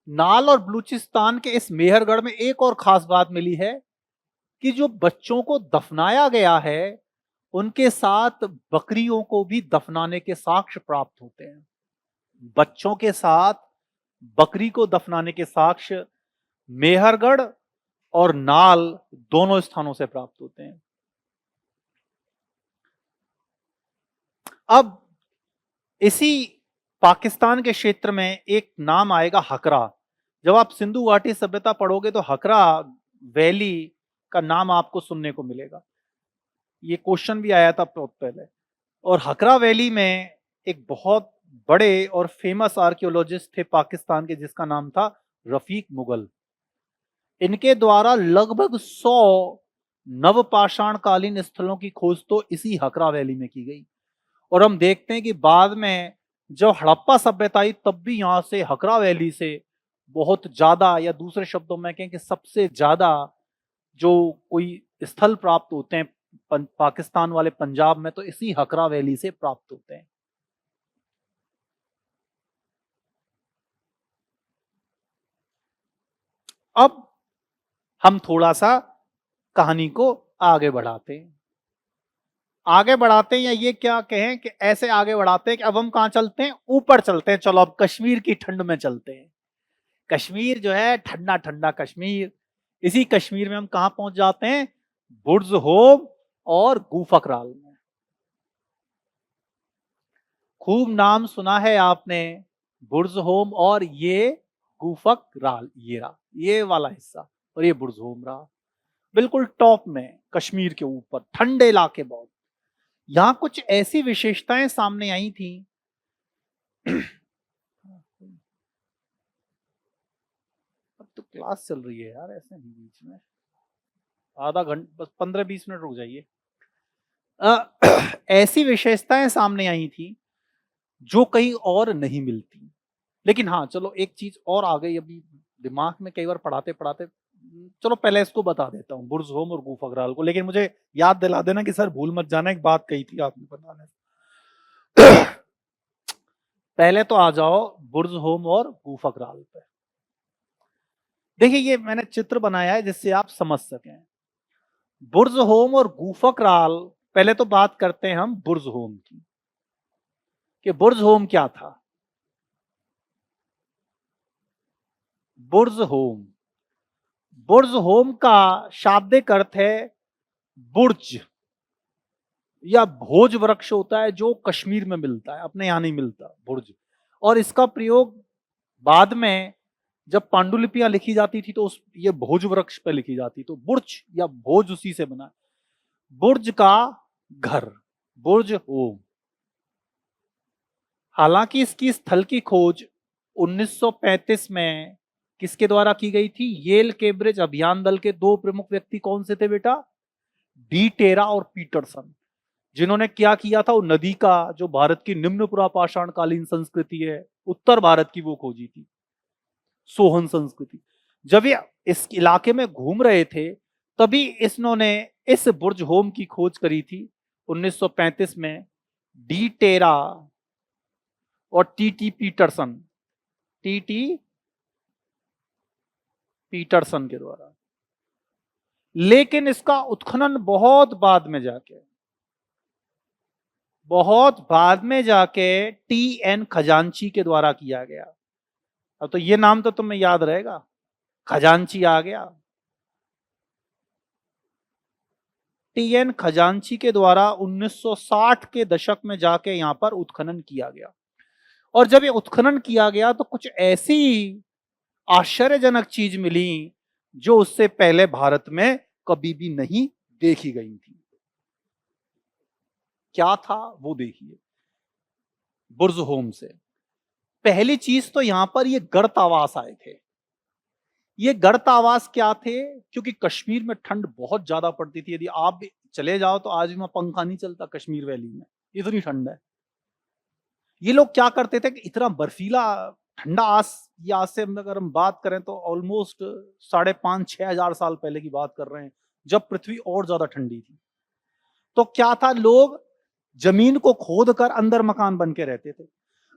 नाल और बलूचिस्तान के इस मेहरगढ़ में एक और खास बात मिली है कि जो बच्चों को दफनाया गया है उनके साथ बकरियों को भी दफनाने के साक्ष्य प्राप्त होते हैं। बच्चों के साथ बकरी को दफनाने के साक्ष्य मेहरगढ़ और नाल दोनों स्थानों से प्राप्त होते हैं। अब इसी पाकिस्तान के क्षेत्र में एक नाम आएगा हकरा। जब आप सिंधु घाटी सभ्यता पढ़ोगे तो हकरा वैली का नाम आपको सुनने को मिलेगा। ये क्वेश्चन भी आया था बहुत पहले। और हकरा वैली में एक बहुत बड़े और फेमस आर्कियोलॉजिस्ट थे पाकिस्तान के जिसका नाम था रफीक मुगल। इनके द्वारा लगभग 100 नवपाषाण कालीन स्थलों की खोज तो इसी हकरा वैली में की गई। और हम देखते हैं कि बाद में जब हड़प्पा सभ्यता आई तब भी यहां से हकरा वैली से बहुत ज्यादा, या दूसरे शब्दों में कहें कि सबसे ज्यादा जो कोई स्थल प्राप्त होते हैं पाकिस्तान वाले पंजाब में, तो इसी हकरा वैली से प्राप्त होते हैं। अब हम थोड़ा सा कहानी को आगे बढ़ाते हैं। आगे बढ़ाते हैं, या ये क्या कहें कि ऐसे आगे बढ़ाते हैं कि अब हम कहां चलते हैं, ऊपर चलते हैं। चलो अब कश्मीर की ठंड में चलते हैं। कश्मीर जो है ठंडा ठंडा कश्मीर, इसी कश्मीर में हम कहां पहुंच जाते हैं, बुर्ज होम और गुफकराल में। खूब नाम सुना है आपने बुर्ज होम और ये गुफकराल, ये वाला हिस्सा, और ये बुर्ज होम रहा बिल्कुल टॉप में कश्मीर के ऊपर, ठंडे इलाके बहुत। यहां कुछ ऐसी विशेषताएं सामने आई थी अब तो क्लास चल रही है यार, ऐसे नहीं बीच में आधा घंटा, बस 15-20 मिनट रुक जाइए। ऐसी विशेषताएं सामने आई थी जो कहीं और नहीं मिलती। लेकिन हाँ चलो एक चीज और आ गई अभी दिमाग में, कई बार पढ़ाते पढ़ाते, चलो पहले इसको बता देता हूँ, बुर्ज होम और गुफकराल को। लेकिन मुझे याद दिला देना कि सर भूल मत जाना, एक बात कही थी आपने बताने पहले तो आ जाओ बुर्ज होम और गुफकराल पे। देखिए ये मैंने चित्र बनाया है जिससे आप समझ सकें। बुर्ज होम और गुफकराल, पहले तो बात करते हैं हम बुर्ज होम की, कि बुर्ज होम क्या था। बुर्ज होम, बुर्ज होम का शाब्दिक अर्थ है बुर्ज या भोज वृक्ष होता है जो कश्मीर में मिलता है, अपने यहां नहीं मिलता बुर्ज। और इसका प्रयोग बाद में जब पांडुलिपियां लिखी जाती थी तो ये भोज वृक्ष पे लिखी जाती, तो बुर्ज या भोज उसी से बना। बुर्ज का घर, बुर्ज होम। हालांकि इसकी स्थल की खोज 1935 में किसके द्वारा की गई थी, येल केम्ब्रिज अभियान दल के दो प्रमुख व्यक्ति कौन से थे बेटा, डी टेरा और पीटरसन। जिन्होंने क्या किया था, वो नदी का जो भारत की निम्न पुरापाषाण कालीन संस्कृति है उत्तर भारत की, वो खोजी थी, सोहन संस्कृति। जब ये इस इलाके में घूम रहे थे तभी इन्होंने इस बुर्ज होम की खोज करी थी 1935 में, डी टेरा और टीटी पीटरसन, टीटी पीटरसन के द्वारा। लेकिन इसका उत्खनन बहुत बाद में जाके टी एन खजांची के द्वारा किया गया। अब तो ये नाम तो तुम्हें याद रहेगा, खजांची आ गया। टी एन खजांची के द्वारा 1960 के दशक में जाके यहां पर उत्खनन किया गया। और जब ये उत्खनन किया गया तो कुछ ऐसी आश्चर्यजनक चीज मिली जो उससे पहले भारत में कभी भी नहीं देखी गई थी। क्या था वो देखिए। बुर्ज होम से पहली चीज तो यहां पर ये गर्तावास आए थे। ये गर्तावास क्या थे, क्योंकि कश्मीर में ठंड बहुत ज्यादा पड़ती थी। यदि आप भी चले जाओ तो आज भी वहां पंखा नहीं चलता कश्मीर वैली में, इतनी ठंड है। ये लोग क्या करते थे कि इतना बर्फीला ठंडा, आज से अगर हम बात करें तो ऑलमोस्ट 5,500-6,000 साल पहले की बात कर रहे हैं, जब पृथ्वी और ज्यादा ठंडी थी। तो क्या था, लोग जमीन को खोद कर अंदर मकान बन के रहते थे।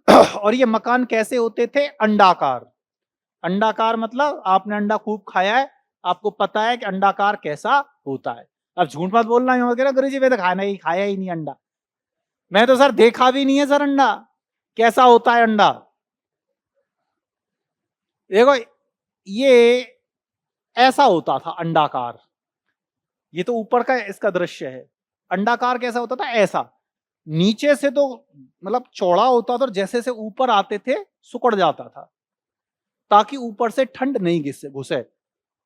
और ये मकान कैसे होते थे? अंडाकार। अंडाकार मतलब आपने अंडा खूब खाया है, आपको पता है कि अंडाकार कैसा होता है। अब झूठ मत बोलना है वगैरह, गुरु जी मैं तो खाया ही नहीं अंडा। मैं तो सर देखा भी नहीं है सर अंडा कैसा होता है अंडा। देखो ये ऐसा होता था अंडाकार। ये तो ऊपर का इसका दृश्य है। अंडाकार कैसा होता था? ऐसा। नीचे से तो मतलब चौड़ा होता था और जैसे से ऊपर आते थे सुकड़ जाता था, ताकि ऊपर से ठंड नहीं घुसे।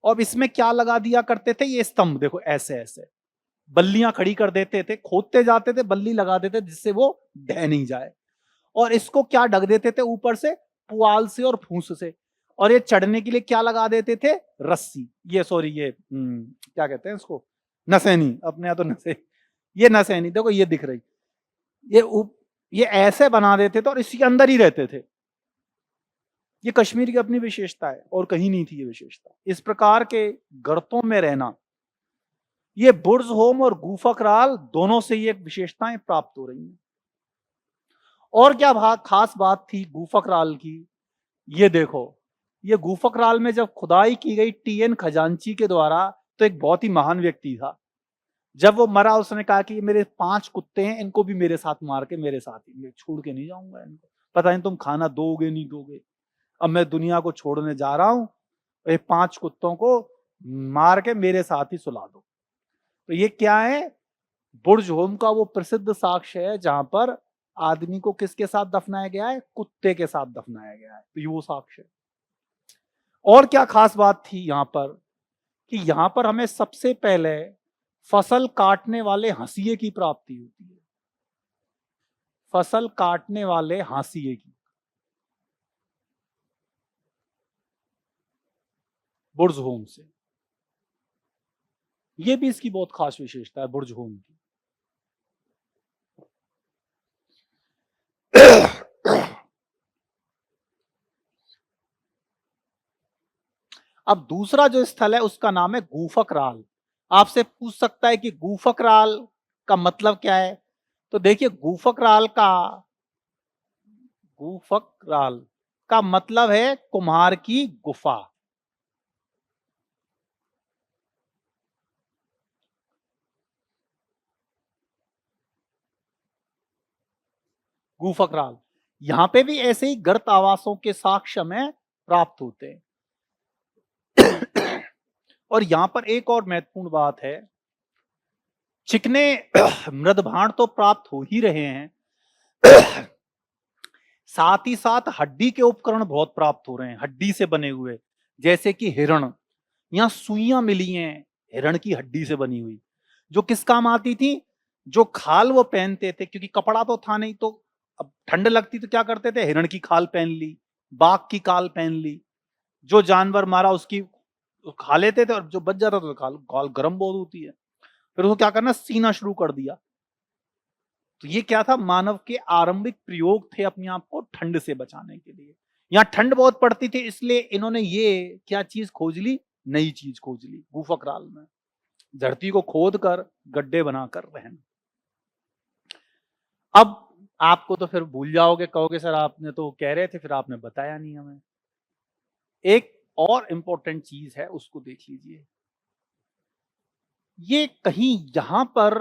और इसमें क्या लगा दिया करते थे? ये स्तंभ देखो ऐसे ऐसे बल्लियां खड़ी कर देते थे, खोदते जाते थे, बल्ली लगा देते जिससे वो ढह नहीं जाए। और इसको क्या ढक देते थे ऊपर से? पुआल से और फूस से। और ये चढ़ने के लिए क्या लगा देते थे? रस्सी। ये सॉरी ये क्या कहते हैं इसको? नसैनी। अपने यहाँ तो नसे, ये नसैनी देखो ये दिख रही। ये ऐसे बना देते थे और इसी के अंदर ही रहते थे। ये कश्मीर की अपनी विशेषता है और कहीं नहीं थी ये विशेषता। इस प्रकार के गर्तों में रहना, ये बुर्ज होम और गुफा दोनों से ये विशेषताएं प्राप्त हो रही हैं। और क्या खास बात थी गुफा की? ये देखो, ये गुफा में जब खुदाई की गई टीएन खजांची के द्वारा, तो एक बहुत ही महान व्यक्ति था। जब वो मरा उसने कहा कि ये मेरे 5 कुत्ते हैं, इनको भी मेरे साथ मार के मेरे साथ ही, मैं छोड़ के नहीं जाऊंगा इनको। पता नहीं तुम खाना दोगे नहीं दोगे, अब मैं दुनिया को छोड़ने जा रहा हूं, ये 5 कुत्तों को मार के मेरे साथ ही सुला दो। तो ये क्या है? बुर्ज होम का वो प्रसिद्ध साक्ष्य है जहां पर आदमी को किसके साथ दफनाया गया है? कुत्ते के साथ दफनाया गया है। तो ये वो साक्ष्य है। और क्या खास बात थी यहां पर कि यहां पर हमें सबसे पहले फसल काटने वाले हंसिए की प्राप्ति होती है। फसल काटने वाले हाशिए की, बुर्ज होम से। ये भी इसकी बहुत खास विशेषता है बुर्ज होम की। अब दूसरा जो स्थल है उसका नाम है गूफकराल। आपसे पूछ सकता है कि गूफकराल का मतलब क्या है? तो देखिए गूफकराल का मतलब है कुम्हार की गुफा। गूफकराल, यहां पे भी ऐसे ही गर्त आवासों के साक्ष्य में प्राप्त होते हैं। और यहां पर एक और महत्वपूर्ण बात है, चिकने मृदभांड तो प्राप्त हो ही रहे हैं, साथ ही साथ हड्डी के उपकरण बहुत प्राप्त हो रहे हैं, हड्डी से बने हुए, जैसे कि हिरण। यहां सुइयां मिली हैं हिरण की हड्डी से बनी हुई, जो किस काम आती थी? जो खाल वो पहनते थे, क्योंकि कपड़ा तो था नहीं, तो अब ठंड लगती तो क्या करते थे? हिरण की खाल पहन ली, बाघ की खाल पहन ली, जो जानवर मारा उसकी खा लेते थे, और जो बच जाता था तो खाल गर्म बहुत होती है, फिर उसको क्या करना? सीना शुरू कर दिया। तो ये क्या था? मानव के आरंभिक प्रयोग थे अपने आप को ठंड से बचाने के लिए। यहाँ ठंड बहुत पड़ती थी, इसलिए इन्होंने ये क्या चीज खोज ली? नई चीज खोज ली गुफकराल में, धरती को खोद कर गड्ढे बनाकर रहना। अब आपको तो फिर भूल जाओगे, कहोगे सर आपने तो कह रहे थे फिर आपने बताया नहीं हमें। एक और इंपॉर्टेंट चीज है, उसको देख लीजिए। ये कहीं यहां पर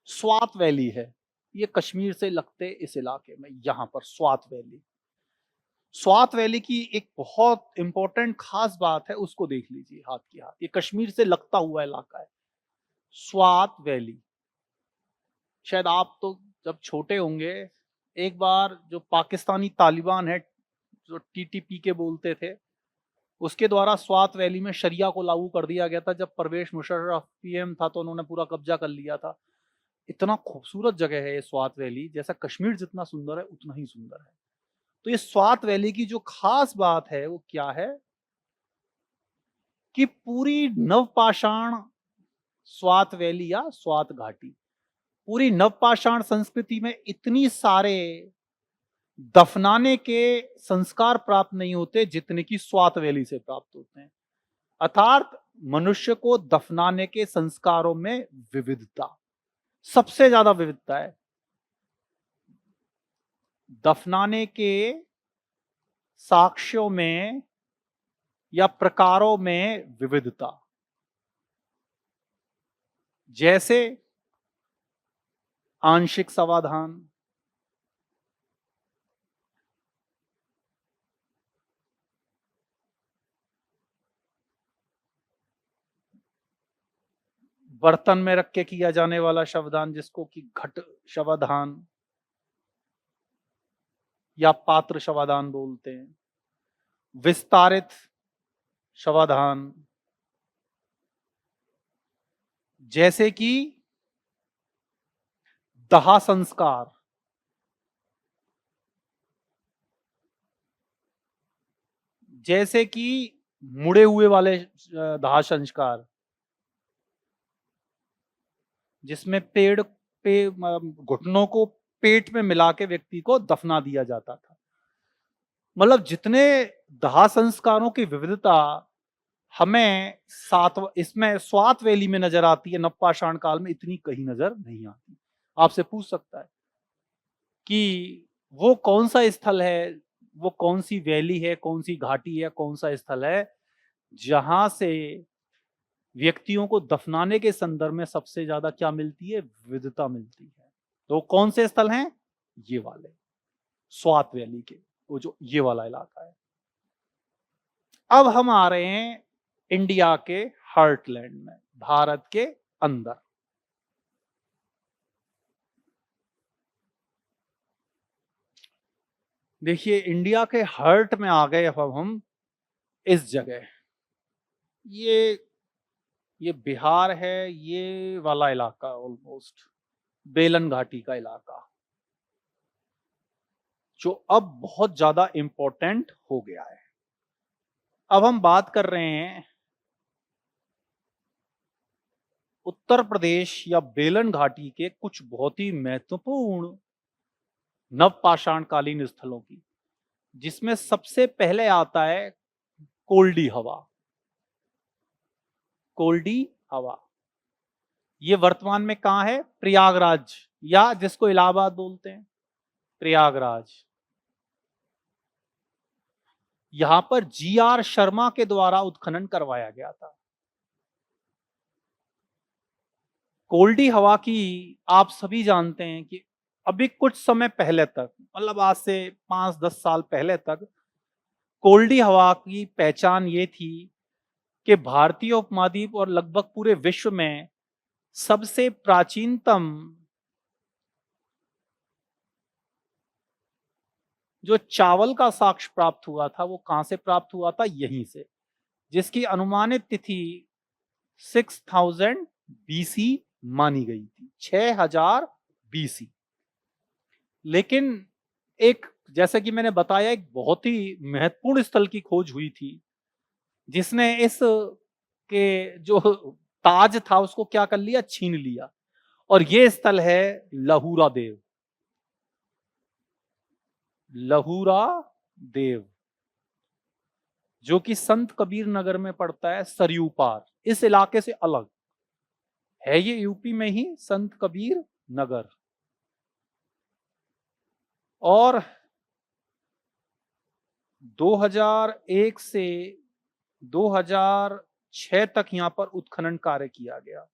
स्वात वैली है, ये कश्मीर से लगते इस इलाके में, यहां पर स्वात वैली। स्वात वैली की एक बहुत इंपॉर्टेंट खास बात है, उसको देख लीजिए हाथ की हाथ। ये कश्मीर से लगता हुआ इलाका है, स्वात वैली। शायद आप तो जब छोटे होंगे, एक बार जो पाकिस्तानी तालिबान है, जो टीटीपी के बोलते थे, उसके द्वारा स्वात वैली में शरिया को लागू कर दिया गया था। जब परवेश मुशर्रफ पीएम था तो उन्होंने पूरा कब्जा कर लिया था। इतना खूबसूरत जगह है ये स्वात वैली, जैसा कश्मीर जितना सुंदर है उतना ही सुंदर है। तो ये स्वात वैली की जो खास बात है वो क्या है कि पूरी नवपाषाण स्वात वैली या स्वात घाटी, पूरी नवपाषाण संस्कृति में इतनी सारे दफनाने के संस्कार प्राप्त नहीं होते जितने की स्वात वैली से प्राप्त होते हैं। अर्थात मनुष्य को दफनाने के संस्कारों में विविधता, सबसे ज्यादा विविधता है। दफनाने के साक्ष्यों में या प्रकारों में विविधता, जैसे आंशिक समाधान, बर्तन में रख के किया जाने वाला शवदान जिसको कि घट शवदान या पात्र शवदान बोलते हैं, विस्तारित शवदान, जैसे कि दाह संस्कार, जैसे कि मुड़े हुए वाले दाह संस्कार, जिसमें पेड़ पे घुटनों को पेट में मिला के व्यक्ति को दफना दिया जाता था। मतलब जितने दाह संस्कारों की विविधता हमें इसमें स्वात वैली में नजर आती है, नवपाषाण काल में इतनी कहीं नजर नहीं आती। आपसे पूछ सकता है कि वो कौन सा स्थल है, वो कौन सी वैली है, कौन सी घाटी है, कौन सा स्थल है जहां से व्यक्तियों को दफनाने के संदर्भ में सबसे ज्यादा क्या मिलती है, विविधता मिलती है। तो कौन से स्थल हैं, ये वाले स्वात वैली के, वो जो ये वाला इलाका है। अब हम आ रहे हैं इंडिया के हार्टलैंड में, भारत के अंदर। देखिए इंडिया के हार्ट में आ गए अब हम इस जगह, ये बिहार है, ये वाला इलाका, ऑलमोस्ट बेलन घाटी का इलाका, जो अब बहुत ज्यादा इंपॉर्टेंट हो गया है। अब हम बात कर रहे हैं उत्तर प्रदेश या बेलन घाटी के कुछ बहुत ही महत्वपूर्ण नवपाषाण कालीन स्थलों की, जिसमें सबसे पहले आता है कोल्डी हवा। कोल्डी हवा ये वर्तमान में कहां है, प्रयागराज, या जिसको इलाहाबाद बोलते हैं, प्रयागराज। यहां पर GR शर्मा के द्वारा उत्खनन करवाया गया था। कोल्डी हवा की आप सभी जानते हैं कि अभी कुछ समय पहले तक, मतलब आज से 5-10 साल पहले तक, कोल्डी हवा की पहचान ये थी कि भारतीय उपमहाद्वीप और लगभग पूरे विश्व में सबसे प्राचीनतम जो चावल का साक्ष्य प्राप्त हुआ था वो कहां से प्राप्त हुआ था, यहीं से, जिसकी अनुमानित तिथि 6000 BC मानी गई थी, 6000 BC। लेकिन एक, जैसे कि मैंने बताया, एक बहुत ही महत्वपूर्ण स्थल की खोज हुई थी जिसने इस के जो ताज था उसको क्या कर लिया, छीन लिया। और ये स्थल है लहुरा देव। लहुरा देव जो कि संत कबीर नगर में पड़ता है, सरयू पार, इस इलाके से अलग है। ये यूपी में ही संत कबीर नगर। और 2001 से 2006 तक यहां पर उत्खनन कार्य किया गया।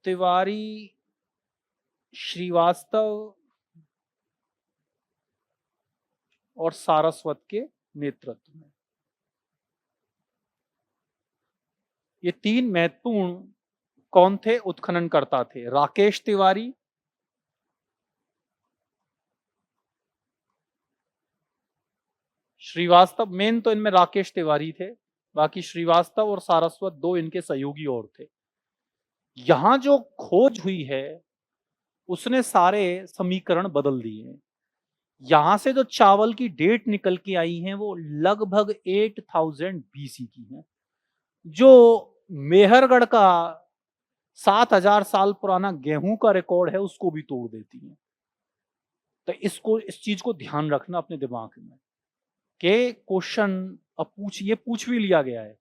तिवारी, श्रीवास्तव और सारस्वत के नेतृत्व में। ये 3 महत्वपूर्ण कौन थे, उत्खनन करता थे, राकेश तिवारी, श्रीवास्तव। मेन तो इनमें राकेश तिवारी थे, बाकी श्रीवास्तव और सारस्वत 2 इनके सहयोगी और थे। यहां जो खोज हुई है उसने सारे समीकरण बदल दिए। यहां से जो चावल की डेट निकल के आई है वो लगभग 8000 BC की है, जो मेहरगढ़ का 7000 साल पुराना गेहूं का रिकॉर्ड है उसको भी तोड़ देती है। तो इस चीज को ध्यान रखना अपने दिमाग में, कि क्वेश्चन अब ये पूछ भी लिया गया है,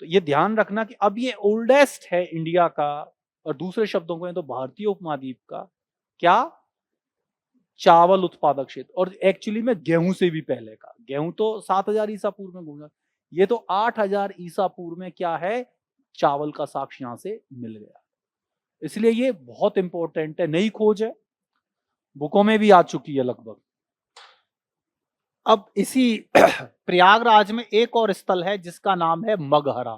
तो ये ध्यान रखना कि अब ये ओल्डेस्ट है इंडिया का, और दूसरे शब्दों को तो भारतीय उपमहाद्वीप का क्या, चावल उत्पादक क्षेत्र। और एक्चुअली में गेहूं से भी पहले का, गेहूं तो 7000 ईसा पूर्व में घूमा, ये तो 8000 ईसा पूर्व में क्या है, चावल का साक्ष्य यहां से मिल गया। इसलिए ये बहुत इंपॉर्टेंट है, नई खोज है, बुकों में भी आ चुकी है लगभग। अब इसी प्रयागराज में एक और स्थल है जिसका नाम है मगहरा।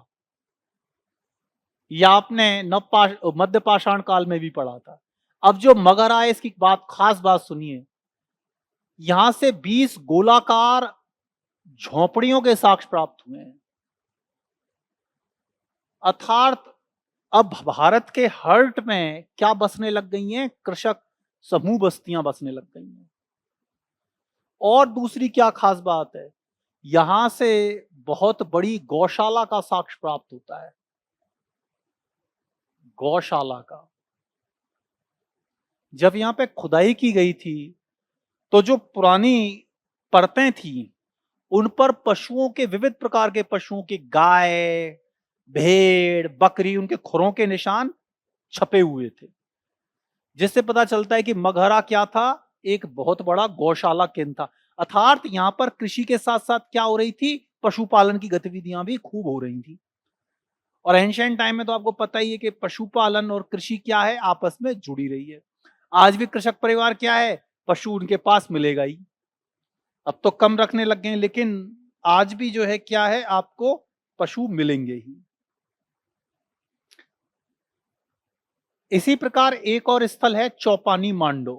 यह आपने मध्य पाषाण काल में भी पढ़ा था। अब जो मगहरा है, इसकी खास बात सुनिए, यहां से 20 गोलाकार झोपड़ियों के साक्ष्य प्राप्त हुए हैं। अर्थात अब भारत के हर्ट में क्या बसने लग गई हैं, कृषक समूह बस्तियां बसने लग गई हैं। और दूसरी क्या खास बात है, यहां से बहुत बड़ी गौशाला का साक्ष्य प्राप्त होता है। गौशाला का, जब यहां पे खुदाई की गई थी तो जो पुरानी परतें थी उन पर पशुओं के, विविध प्रकार के पशुओं के, गाय, भेड़, बकरी, उनके खुरों के निशान छपे हुए थे, जिससे पता चलता है कि मगहरा क्या था, एक बहुत बड़ा गौशाला केंद्र था। अर्थात यहां पर कृषि के साथ साथ क्या हो रही थी, पशुपालन की गतिविधियां भी खूब हो रही थी। और एंशिएंट टाइम में तो आपको पता ही है कि पशुपालन और कृषि क्या है, आपस में जुड़ी रही है। आज भी कृषक परिवार क्या है, पशु उनके पास मिलेगा ही। अब तो कम रखने लग गए हैं, लेकिन आज भी जो है क्या है, आपको पशु मिलेंगे ही। इसी प्रकार एक और स्थल है चौपानी मांडो।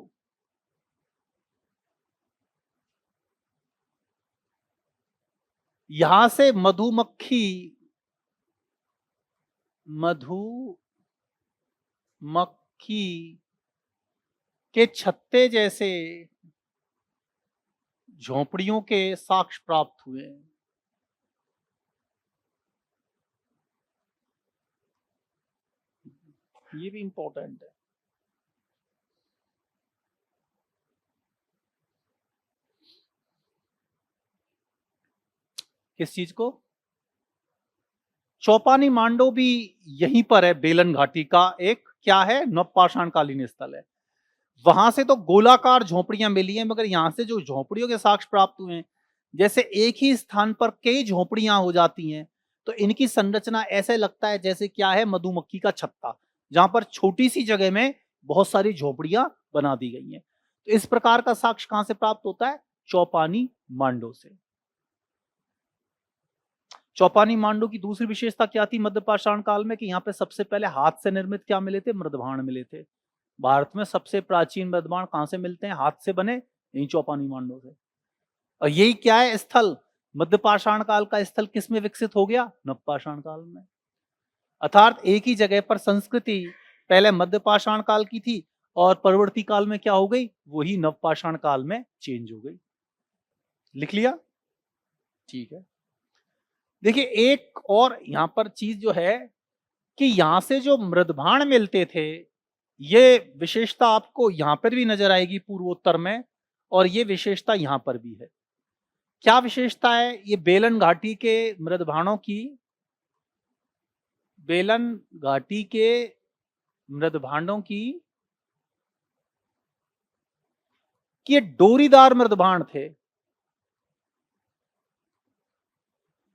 यहां से मधुमक्खी के छत्ते जैसे झोपड़ियों के साक्ष्य प्राप्त हुए हैं। ये भी इंपॉर्टेंट है। किस चीज को, चौपानी मांडो भी यहीं पर है, बेलन घाटी का एक क्या है, नवपाषाण कालीन स्थल है। वहां से तो गोलाकार झोपड़ियां मिली हैं, मगर यहां से जो झोपड़ियों के साक्ष्य प्राप्त हुए हैं, जैसे एक ही स्थान पर कई झोपड़ियां हो जाती हैं, तो इनकी संरचना ऐसे लगता है जैसे क्या है, मधुमक्खी का छत्ता, जहां पर छोटी सी जगह में बहुत सारी झोपड़ियां बना दी गई हैं। तो इस प्रकार का साक्ष्य कहां से प्राप्त होता है, चौपानी मांडो से। चौपानी मांडो की दूसरी विशेषता क्या थी मध्य पाषाण काल में, कि यहाँ पे सबसे पहले हाथ से निर्मित क्या मिले थे, मृदभाण मिले थे। भारत में सबसे प्राचीन मृदभाण कहां से मिलते हैं, हाथ से बने, यही चौपानी मांडो से। और यही क्या है स्थल, मध्य पाषाण काल का स्थल किस में विकसित हो गया, नव पाषाण काल में। अर्थात एक ही जगह पर संस्कृति पहले मध्य पाषाण काल की थी और परवर्ती काल में क्या हो गई, वही नव पाषाण काल में चेंज हो गई। लिख लिया, ठीक है। देखिए एक और यहां पर चीज जो है कि यहां से जो मृदभाण मिलते थे, ये विशेषता आपको यहां पर भी नजर आएगी पूर्वोत्तर में, और ये विशेषता यहां पर भी है। क्या विशेषता है, ये बेलन घाटी के मृदभाणों की, बेलन घाटी के मृदभांडों की, कि ये डोरीदार मृदभाण थे।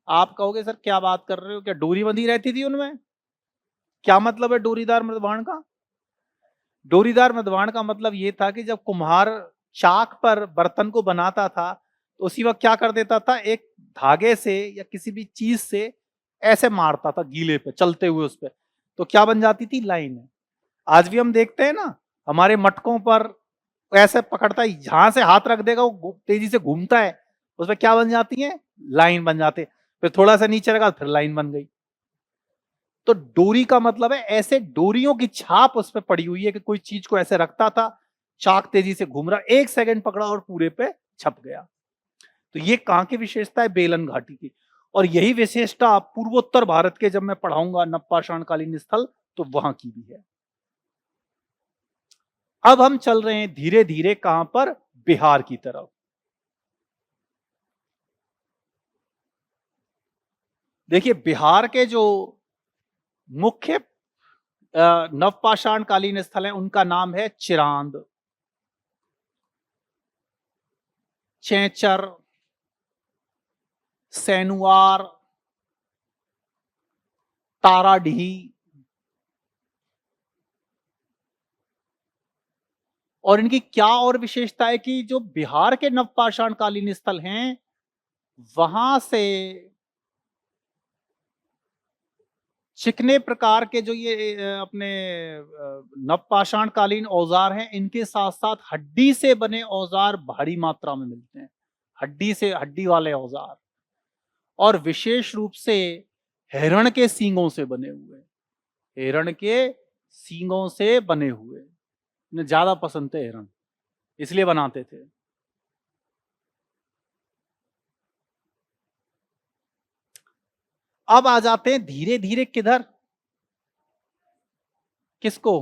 आप कहोगे सर क्या बात कर रहे हो, क्या डोरी बंधी रहती थी उनमें, क्या मतलब है डोरीदार मृदभाण का। डोरीदार मृदभाण का मतलब ये था कि जब कुम्हार चाक पर बर्तन को बनाता था, तो उसी वक्त क्या कर देता था, एक धागे से या किसी भी चीज से ऐसे मारता था गीले पे, चलते हुए उस पर, तो क्या बन जाती थी, लाइन। आज भी हम देखते हैं ना, हमारे मटकों पर ऐसे पकड़ता है, जहां से हाथ रख देगा वो तेजी से घूमता है, उसमें क्या बन जाती है, लाइन बन जाते, फिर थोड़ा सा नीचे रखा फिर लाइन बन गई। तो डोरी का मतलब है ऐसे डोरियों की छाप उस पर पड़ी हुई है, कि कोई चीज को ऐसे रखता था, चाक तेजी से घूम रहा, 1 सेकंड पकड़ा और पूरे पे छप गया। तो ये कहां की विशेषता है, बेलन घाटी की। और यही विशेषता पूर्वोत्तर भारत के जब मैं पढ़ाऊंगा नवपाषाण कालीन स्थल, तो वहां की भी है। अब हम चल रहे हैं धीरे धीरे कहां पर, बिहार की तरफ। देखिए बिहार के जो मुख्य नवपाषाण कालीन स्थल है उनका नाम है चिरांद, चैचर, सैनुआर, ताराडीह और इनकी क्या और विशेषता है कि जो बिहार के नवपाषाण कालीन स्थल हैं वहां से चिकने प्रकार के जो ये अपने नवपाषाण कालीन औजार हैं इनके साथ साथ हड्डी से बने औजार भारी मात्रा में मिलते हैं, हड्डी वाले औजार, और विशेष रूप से हिरण के सींगों से बने हुए, हिरण के सींगों से बने हुए, इन्हें ज्यादा पसंद थे हिरण, इसलिए बनाते थे। अब आ जाते हैं धीरे धीरे किधर, किसको,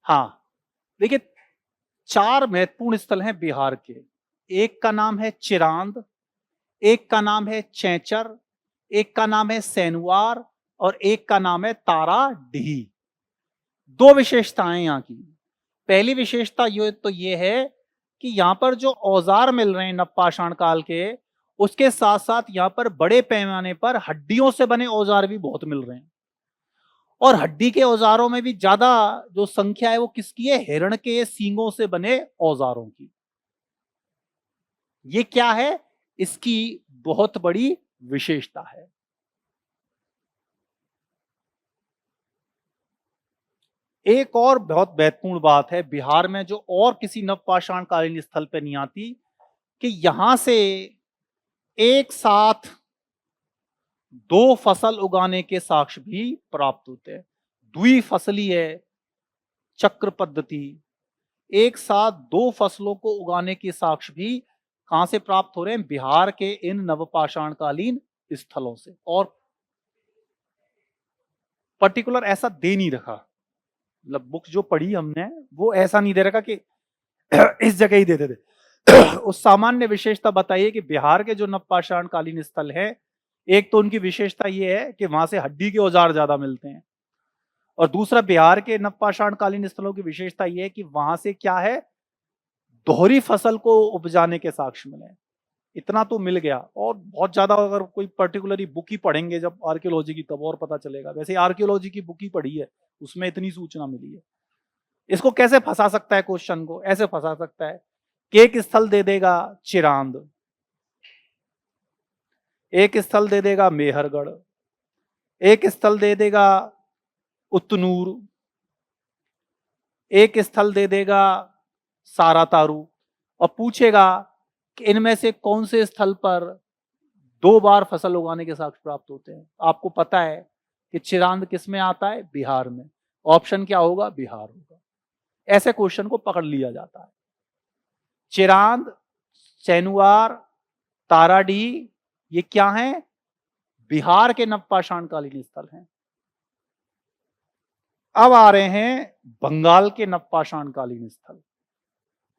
हाँ देखिए 4 महत्वपूर्ण स्थल हैं बिहार के, एक का नाम है चिरांद, एक का नाम है चैचर, एक का नाम है सैनुआर और एक का नाम है ताराडीह। 2 विशेषताएं यहाँ की। पहली विशेषता ये है कि यहाँ पर जो औजार मिल रहे हैं नवपाषाण काल के, उसके साथ साथ यहाँ पर बड़े पैमाने पर हड्डियों से बने औजार भी बहुत मिल रहे हैं, और हड्डी के औजारों में भी ज्यादा जो संख्या है वो किसकी है, हिरण के सींगों से बने औजारों की। ये क्या है, इसकी बहुत बड़ी विशेषता है। एक और बहुत महत्वपूर्ण बात है बिहार में जो और किसी नवपाषाण कालीन स्थल पर नहीं आती, कि यहां से एक साथ 2 फसल उगाने के साक्ष्य भी प्राप्त होते हैं। द्विफसलीय चक्र पद्धति, एक साथ 2 फसलों को उगाने के साक्ष्य भी कहां से प्राप्त हो रहे हैं, बिहार के इन नवपाषाण कालीन स्थलों से। और पर्टिकुलर ऐसा दे नहीं रखा, मतलब बुक जो पढ़ी हमने वो ऐसा नहीं दे रखा कि इस जगह ही देते थे। उस सामान्य विशेषता बताइए कि बिहार के जो नवपाषाण कालीन स्थल है, एक तो उनकी विशेषता ये है कि वहां से हड्डी के औजार ज्यादा मिलते हैं, और दूसरा बिहार के नवपाषाण कालीन स्थलों की विशेषता ये है कि वहां से क्या है, दोहरी फसल को उपजाने के साक्ष्य मिले। इतना तो मिल गया, और बहुत ज्यादा अगर कोई पर्टिकुलरली बुक ही पढ़ेंगे जब आर्कियोलॉजी की तब और पता चलेगा। वैसे आर्कियोलॉजी की बुक ही पढ़ी है, उसमें इतनी सूचना मिली है। इसको कैसे फंसा सकता है, क्वेश्चन को ऐसे फंसा सकता है कि एक स्थल दे देगा चिरांद, एक स्थल दे देगा मेहरगढ़, एक स्थल दे देगा उतनूर, एक स्थल दे देगा सारातारू, और पूछेगा कि इनमें से कौन से स्थल पर 2 बार फसल उगाने के साक्ष्य प्राप्त होते हैं। आपको पता है कि चिरांद किस में आता है, बिहार में। ऑप्शन क्या होगा, बिहार होगा। ऐसे क्वेश्चन को पकड़ लिया जाता है। चिरांद, सैनुआर, ताराडीह ये क्या है, बिहार के नवपाषाण कालीन स्थल हैं। अब आ रहे हैं बंगाल के नवपाषाण कालीन स्थल,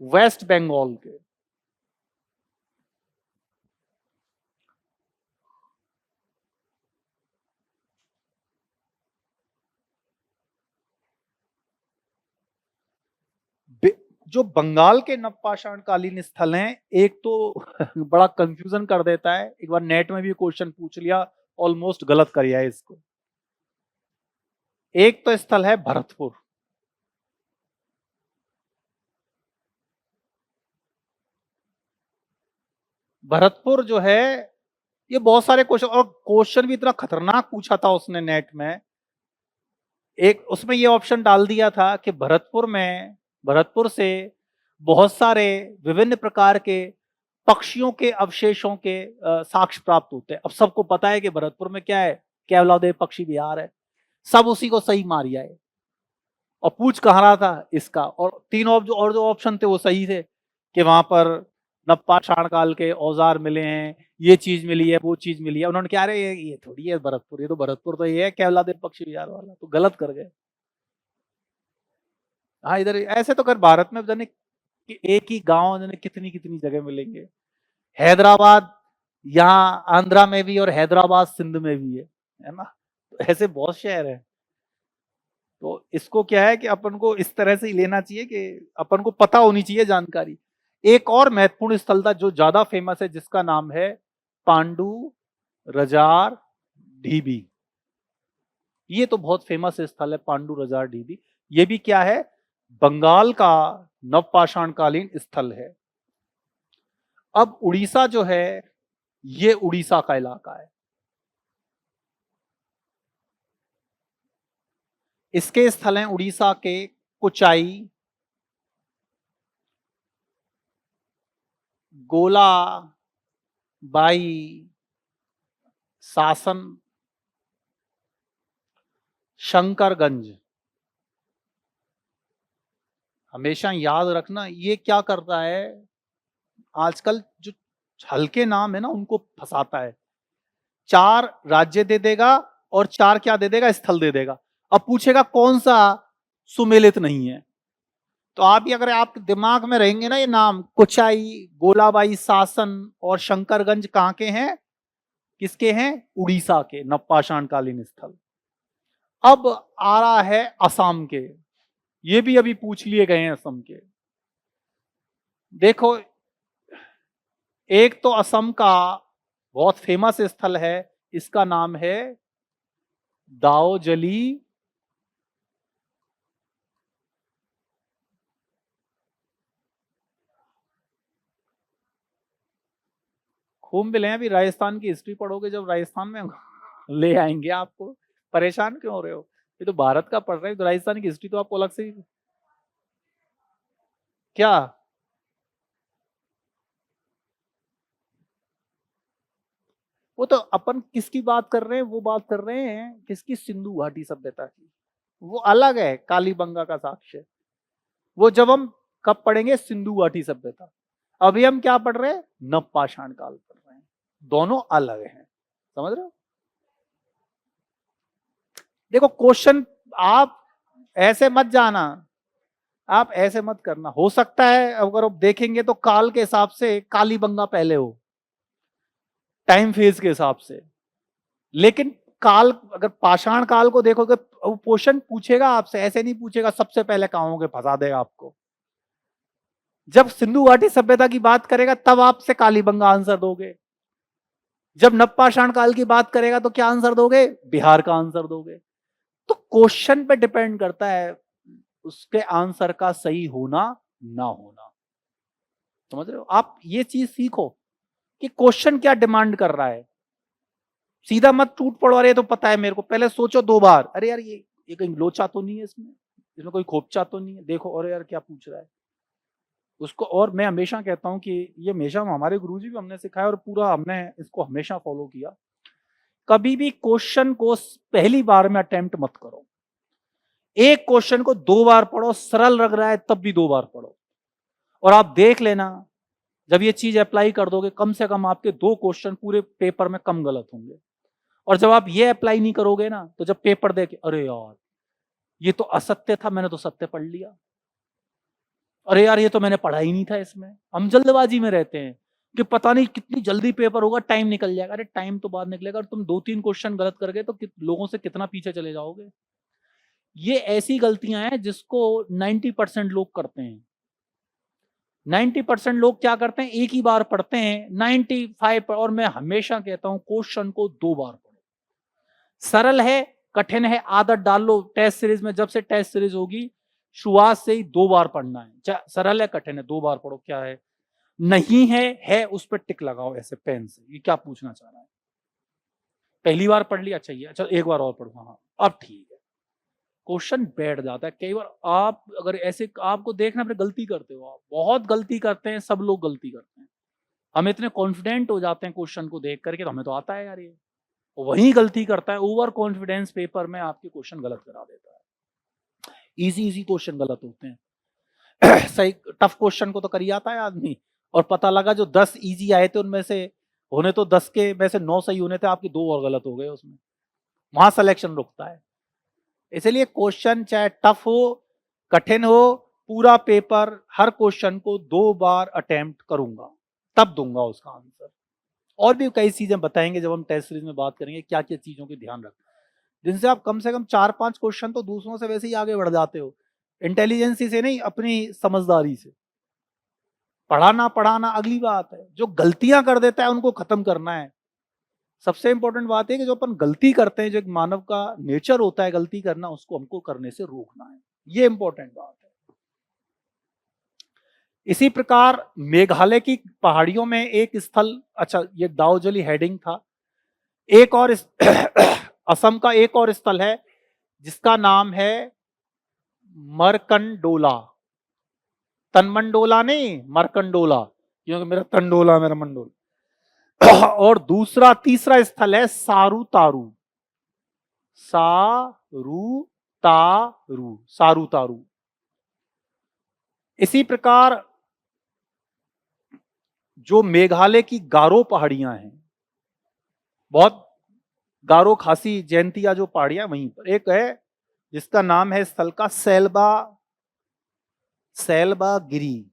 वेस्ट बंगाल के। जो बंगाल के नवपाषाण कालीन स्थल हैं, एक तो बड़ा कंफ्यूजन कर देता है, एक बार नेट में भी क्वेश्चन पूछ लिया, ऑलमोस्ट गलत कर दिया है इसको। एक तो स्थल है भरतपुर, भरतपुर जो है, ये बहुत सारे क्वेश्चन, और क्वेश्चन भी इतना खतरनाक पूछा था उसने नेट में। एक उसमें ये ऑप्शन डाल दिया था कि भरतपुर से बहुत सारे विभिन्न प्रकार के पक्षियों के अवशेषों के साक्ष्य प्राप्त होते हैं। अब सबको पता है कि भरतपुर में क्या है, केवलादेव पक्षी विहार है, सब उसी को सही मारिया है। और पूछ कह रहा था इसका, और 3 और जो ऑप्शन थे वो सही थे कि वहां पर नवपाषाण काल के औजार मिले हैं, ये चीज मिली है, वो चीज मिली है। उन्होंने क्या, अरे ये थोड़ी है भरतपुर, ये तो भरतपुर तो ये है केवलादेव पक्षी विहार वाला, तो गलत कर गए। हाँ इधर ऐसे तो कर, भारत में जाने कि एक ही गांव जाने कितनी कितनी जगह मिलेंगे। हैदराबाद यहाँ आंध्रा में भी और हैदराबाद सिंध में भी है ना। तो ऐसे बहुत शहर है। तो इसको क्या है कि अपन को इस तरह से ही लेना चाहिए कि अपन को पता होनी चाहिए जानकारी। एक और महत्वपूर्ण स्थल था जो ज्यादा फेमस है, जिसका नाम है पांडु रजार ढीबी। ये तो बहुत फेमस स्थल है पांडु रजार ढीबी। ये भी क्या है, बंगाल का नवपाषाणकालीन स्थल है। अब उड़ीसा जो है, ये उड़ीसा का इलाका है। इसके स्थल हैं उड़ीसा के कुचाई, गोला बाई, सासन, शंकरगंज। हमेशा याद रखना, ये क्या करता है, आजकल जो हल्के नाम है ना उनको फंसाता है। 4 राज्य दे देगा और 4 क्या दे देगा, स्थल दे देगा। अब पूछेगा कौन सा सुमेलित नहीं है। तो आप ही अगर आपके दिमाग में रहेंगे ना ये नाम, कुचाई, गोलाबाई, सासन और शंकरगंज कहां के हैं, किसके हैं, उड़ीसा के नवपाषाणकालीन स्थल। अब आ रहा है असम के, ये भी अभी पूछ लिए गए हैं असम के। देखो, एक तो असम का बहुत फेमस स्थल है, इसका नाम है दाओजली खूब मिले हैं। अभी राजस्थान की हिस्ट्री पढ़ोगे जब राजस्थान में ले आएंगे आपको। परेशान क्यों हो रहे हो, ये तो भारत का पढ़ रहे हैं, तो राजस्थान की हिस्ट्री तो आपको अलग से क्या। वो तो अपन किसकी बात कर रहे हैं, वो बात कर रहे हैं किसकी, सिंधु घाटी सभ्यता की। वो अलग है कालीबंगा का साक्ष्य। वो जब हम कब पढ़ेंगे, सिंधु घाटी सभ्यता। अभी हम क्या पढ़ रहे हैं, नवपाषाण काल पढ़ रहे हैं। दोनों अलग हैं, समझ रहे हो। देखो क्वेश्चन, आप ऐसे मत जाना, आप ऐसे मत करना। हो सकता है अगर आप देखेंगे तो काल के हिसाब से कालीबंगा पहले हो, टाइम फेज के हिसाब से। लेकिन काल, अगर पाषाण काल को देखोगे, वो क्वेश्चन पूछेगा आपसे, ऐसे नहीं पूछेगा सबसे पहले कहां होंगे, फंसा देगा आपको। जब सिंधु घाटी सभ्यता की बात करेगा तब आपसे कालीबंगा आंसर दोगे। जब नवपाषाण काल की बात करेगा तो क्या आंसर दोगे, बिहार का आंसर दोगे। तो क्वेश्चन पे डिपेंड करता है उसके आंसर का सही होना ना होना। समझ रहे हो, आप ये चीज सीखो कि क्वेश्चन क्या डिमांड कर रहा है। सीधा मत टूट पड़ो, अरे तो पता है मेरे को, पहले सोचो 2 बार, अरे यार ये कहीं लोचा तो नहीं है इसमें, इसमें कोई खोपचा तो नहीं है, देखो अरे यार क्या पूछ रहा है उसको। और मैं हमेशा कहता हूं कि ये हमेशा हमारे गुरुजी भी हमने सिखाया और पूरा हमने इसको हमेशा फॉलो किया। कभी भी क्वेश्चन को पहली बार में अटेम्प्ट मत करो। एक क्वेश्चन को 2 बार पढ़ो, सरल लग रहा है तब भी 2 बार पढ़ो। और आप देख लेना, जब ये चीज अप्लाई कर दोगे, कम से कम आपके 2 क्वेश्चन पूरे पेपर में कम गलत होंगे। और जब आप ये अप्लाई नहीं करोगे ना, तो जब पेपर देखे, अरे यार ये तो असत्य था, मैंने तो सत्य पढ़ लिया। अरे यार ये तो मैंने पढ़ा ही नहीं था इसमें। हम जल्दबाजी में रहते हैं कि पता नहीं कितनी जल्दी पेपर होगा, टाइम निकल जाएगा। अरे टाइम तो बाद निकलेगा, और तुम 2-3 क्वेश्चन गलत कर गए तो लोगों से कितना पीछे चले जाओगे। ये ऐसी गलतियां हैं जिसको 90% लोग करते हैं। 90% लोग क्या करते हैं, एक ही बार पढ़ते हैं। 95, और मैं हमेशा कहता हूं क्वेश्चन को 2 बार पढ़ो। सरल है, कठिन है, आदत डाल लो। टेस्ट सीरीज में, जब से टेस्ट सीरीज होगी, शुरुआत से ही 2 बार पढ़ना है। चाहे सरल है कठिन है, 2 बार पढ़ो। क्या है, नहीं है उस पर टिक लगाओ ऐसे पेन से। ये क्या पूछना चाह रहा है, पहली बार पढ़ लिया, चाहिए अच्छा एक बार और पढ़ो, हाँ अब ठीक है। क्वेश्चन बैठ जाता है। कई बार आप अगर ऐसे, आपको देखना फिर गलती करते हो, आप बहुत गलती करते हैं, सब लोग गलती करते हैं। हम इतने कॉन्फिडेंट हो जाते हैं क्वेश्चन को देख करके, तो हमें तो आता है यार ये। वही गलती करता है, ओवर कॉन्फिडेंस पेपर में आपके क्वेश्चन गलत करा देता है। इजी इजी क्वेश्चन गलत होते हैं। सही टफ क्वेश्चन को तो कर ही आता है आदमी, और पता लगा जो 10 इजी आए थे उनमें से, होने तो 10 के में से 9 सही होने थे, आपके 2 और गलत हो गए उसमें। वहां सिलेक्शन रुकता है। इसलिए क्वेश्चन चाहे टफ हो, कठिन हो, पूरा पेपर हर क्वेश्चन को 2 बार अटेम्प्ट करूंगा, तब दूंगा उसका आंसर। और भी कई चीजें बताएंगे जब हम टेस्ट सीरीज में बात करेंगे, क्या क्या चीजों की ध्यान रखें, जिनसे आप कम से कम 4-5 क्वेश्चन तो दूसरों से वैसे ही आगे बढ़ जाते हो, इंटेलिजेंसी से नहीं, अपनी समझदारी से। पढ़ाना पढ़ाना अगली बात है, जो गलतियां कर देता है उनको खत्म करना है। सबसे इंपॉर्टेंट बात है कि जो अपन गलती करते हैं, जो एक मानव का नेचर होता है गलती करना, उसको हमको करने से रोकना है। ये इंपॉर्टेंट बात है। इसी प्रकार मेघालय की पहाड़ियों में एक स्थल, अच्छा ये दाओजली हेडिंग था, एक और असम का एक और स्थल है जिसका नाम है मरकंडोला। तनमंडोला नहीं, मरकंडोला, क्योंकि मेरा तंडोला मेरा मंडोला। और दूसरा तीसरा स्थल है सारूतारू। सारूतारू। इसी प्रकार जो मेघालय की गारो पहाड़ियां हैं, बहुत गारो खासी जयंतिया जो पहाड़ियां, वहीं पर एक है जिसका नाम है स्थल का सैलबा गिरी,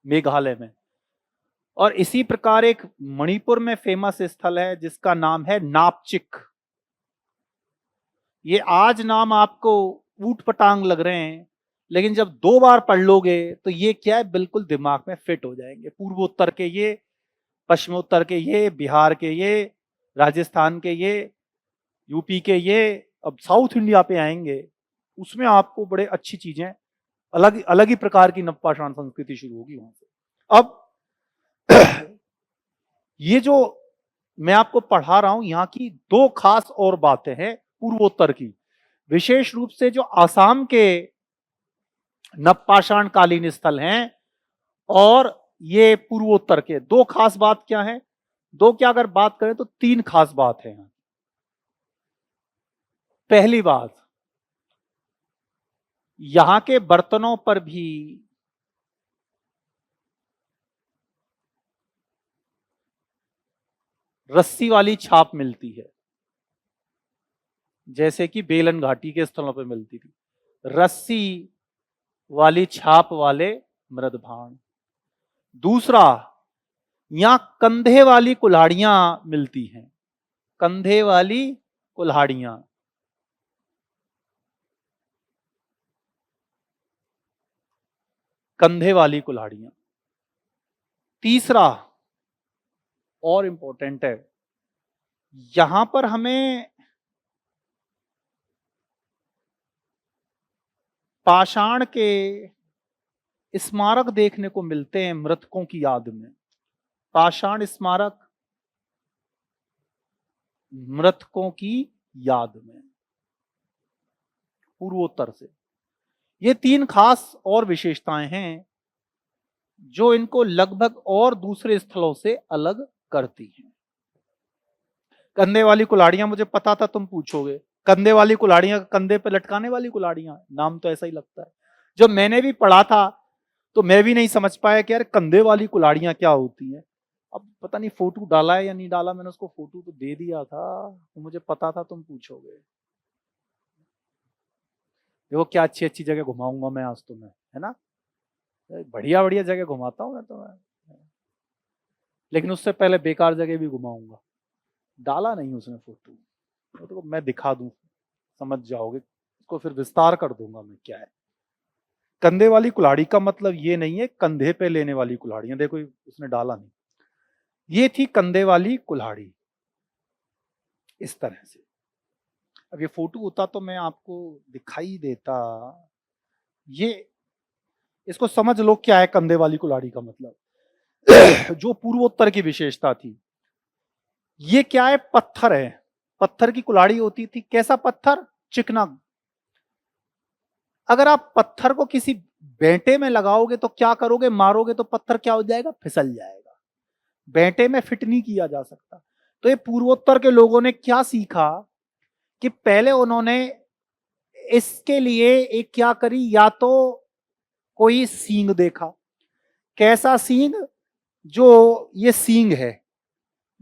मेघालय में। और इसी प्रकार एक मणिपुर में फेमस स्थल है जिसका नाम है नापचिक। ये आज नाम आपको ऊट पटांग लग रहे हैं, लेकिन जब 2 बार पढ़ लोगे तो ये क्या है, बिल्कुल दिमाग में फिट हो जाएंगे। पूर्वोत्तर के ये, पश्चिमोत्तर के ये, बिहार के ये, राजस्थान के ये, यूपी के ये, अब साउथ इंडिया पे आएंगे, उसमें आपको बड़े अच्छी चीजें, अलग अलग ही प्रकार की नवपाषाण संस्कृति शुरू होगी वहां से। अब ये जो मैं आपको पढ़ा रहा हूं, यहां की 2 खास और बातें हैं पूर्वोत्तर की, विशेष रूप से जो आसाम के नवपाषाण कालीन स्थल हैं और ये पूर्वोत्तर के। 2 खास बात क्या है, 2 क्या अगर बात करें तो 3 खास बात है यहां। पहली बात, यहां के बर्तनों पर भी रस्सी वाली छाप मिलती है, जैसे कि बेलन घाटी के स्थलों पर मिलती थी, रस्सी वाली छाप वाले मृदभांड। दूसरा, यहां कंधे वाली कुल्हाड़ियां मिलती हैं, कंधे वाली कुल्हाड़ियां। कंधे वाली कुल्हाड़ियां। तीसरा और इंपॉर्टेंट है, यहां पर हमें पाषाण के स्मारक देखने को मिलते हैं मृतकों की याद में। पाषाण स्मारक मृतकों की याद में, पूर्वोत्तर से। ये 3 खास और विशेषताएं हैं जो इनको लगभग और दूसरे स्थलों से अलग करती हैं। कंधे वाली कुल्हाड़ियां, मुझे पता था तुम पूछोगे, कंधे वाली कुल्हाड़ियां, कंधे पे लटकाने वाली कुल्हाड़ियां, नाम तो ऐसा ही लगता है। जब मैंने भी पढ़ा था तो मैं भी नहीं समझ पाया कि यार कंधे वाली कुल्हाड़ियां क्या होती हैं। अब पता नहीं फोटो डाला है या नहीं डाला, मैंने उसको फोटो तो दे दिया था, तो मुझे पता था तुम पूछोगे। देखो क्या अच्छी अच्छी जगह घुमाऊंगा मैं आज तुम्हें, है ना, बढ़िया बढ़िया जगह घुमाता हूँ मैं तुम्हें, लेकिन उससे पहले बेकार जगह भी घुमाऊंगा। डाला नहीं उसने फोटो, तो मैं दिखा दूं, समझ जाओगे, इसको फिर विस्तार कर दूंगा मैं क्या है। कंधे वाली कुल्हाड़ी का मतलब ये नहीं है कंधे पे लेने वाली कुल्हाड़ियां, देखो उसने डाला नहीं, ये थी कंधे वाली कुल्हाड़ी इस तरह से। अब ये फोटो होता तो मैं आपको दिखाई देता। ये इसको समझ लो क्या है कंधे वाली कुल्हाड़ी का मतलब। जो पूर्वोत्तर की विशेषता थी, ये क्या है, पत्थर है, पत्थर की कुल्हाड़ी होती थी। कैसा पत्थर, चिकना। अगर आप पत्थर को किसी बेंटे में लगाओगे तो क्या करोगे, मारोगे तो पत्थर क्या हो जाएगा, फिसल जाएगा, बेंटे में फिट नहीं किया जा सकता। तो ये पूर्वोत्तर के लोगों ने क्या सीखा कि पहले उन्होंने इसके लिए एक क्या करी, या तो कोई सींग देखा, कैसा सींग, जो ये सींग है,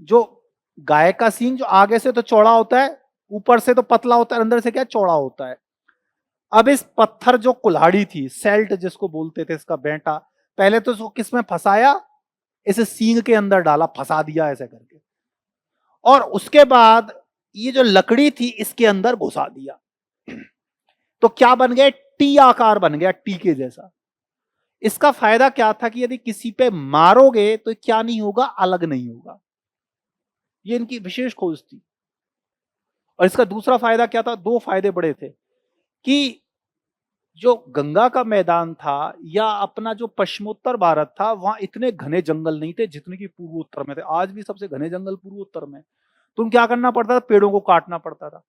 जो गाय का सींग जो आगे से तो चौड़ा होता है, ऊपर से तो पतला होता है, अंदर से क्या चौड़ा होता है। अब इस पत्थर जो कुल्हाड़ी थी, सेल्ट जिसको बोलते थे, इसका बेंटा, पहले तो उसको किस में फंसाया, इसे सींग के अंदर डाला, फंसा दिया ऐसे करके, और उसके बाद ये जो लकड़ी थी इसके अंदर घुसा दिया। तो क्या बन गया, टी आकार बन गया, टी के जैसा। इसका फायदा क्या था कि यदि किसी पे मारोगे तो क्या नहीं होगा, अलग नहीं होगा। ये इनकी विशेष खोज थी। और इसका दूसरा फायदा क्या था, दो फायदे बड़े थे, कि जो गंगा का मैदान था या अपना जो पश्चिमोत्तर भारत था, वहां इतने घने जंगल नहीं थे जितने कि पूर्वोत्तर में थे। आज भी सबसे घने जंगल पूर्वोत्तर में। तुम क्या करना पड़ता था, पेड़ों को काटना पड़ता था,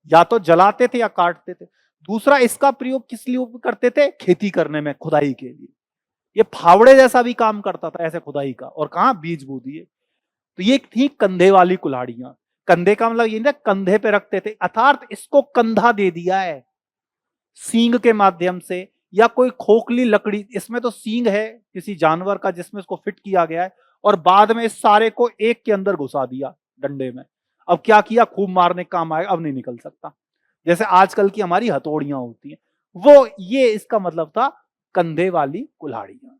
या तो जलाते थे या काटते थे। दूसरा, इसका प्रयोग किस लिए करते थे, खेती करने में, खुदाई के लिए। ये फावड़े जैसा भी काम करता था ऐसे खुदाई का, और कहां बीज बो दिए। तो ये थी कंधे वाली कुल्हाड़ियां। कंधे का मतलब ये ना, कंधे पे रखते थे, अर्थात इसको कंधा दे दिया है सींग के माध्यम से, या कोई खोखली लकड़ी, इसमें तो सींग है किसी जानवर का जिसमें इसको फिट किया गया है, और बाद में इस सारे को एक के अंदर घुसा दिया डंडे में। अब क्या किया, खूब मारने काम आएगा, अब नहीं निकल सकता। जैसे आजकल की हमारी हथौड़ियां होती हैं, वो ये इसका मतलब था कंधे वाली कुल्हाड़ियां।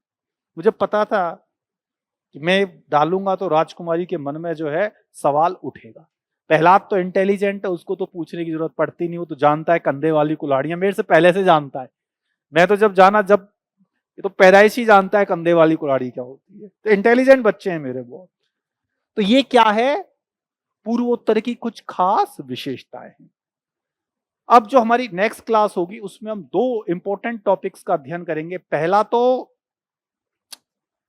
मुझे पता था कि मैं डालूंगा तो राजकुमारी के मन में जो है सवाल उठेगा। प्रहलाद तो इंटेलिजेंट है, उसको तो पूछने की जरूरत पड़ती नहीं, वो तो जानता है कंधे वाली कुल्हाड़ियां, मेरे से पहले से जानता है। मैं तो जब ये तो पैदाइशी जानता है कंधे वाली कुल्हाड़ी क्या होती है। तो इंटेलिजेंट बच्चे हैं मेरे बहुत। तो ये क्या है, पूर्वोत्तर की कुछ खास विशेषताएं हैं। अब जो हमारी नेक्स्ट क्लास होगी उसमें हम दो इंपॉर्टेंट टॉपिक्स का अध्ययन करेंगे। पहला तो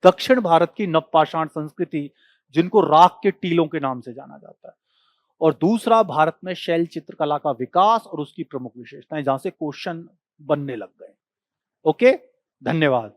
दक्षिण भारत की नवपाषाण संस्कृति, जिनको राख के टीलों के नाम से जाना जाता है, और दूसरा भारत में शैल चित्रकला का विकास और उसकी प्रमुख विशेषताएं, जहां से क्वेश्चन बनने लग गए। ओके, धन्यवाद।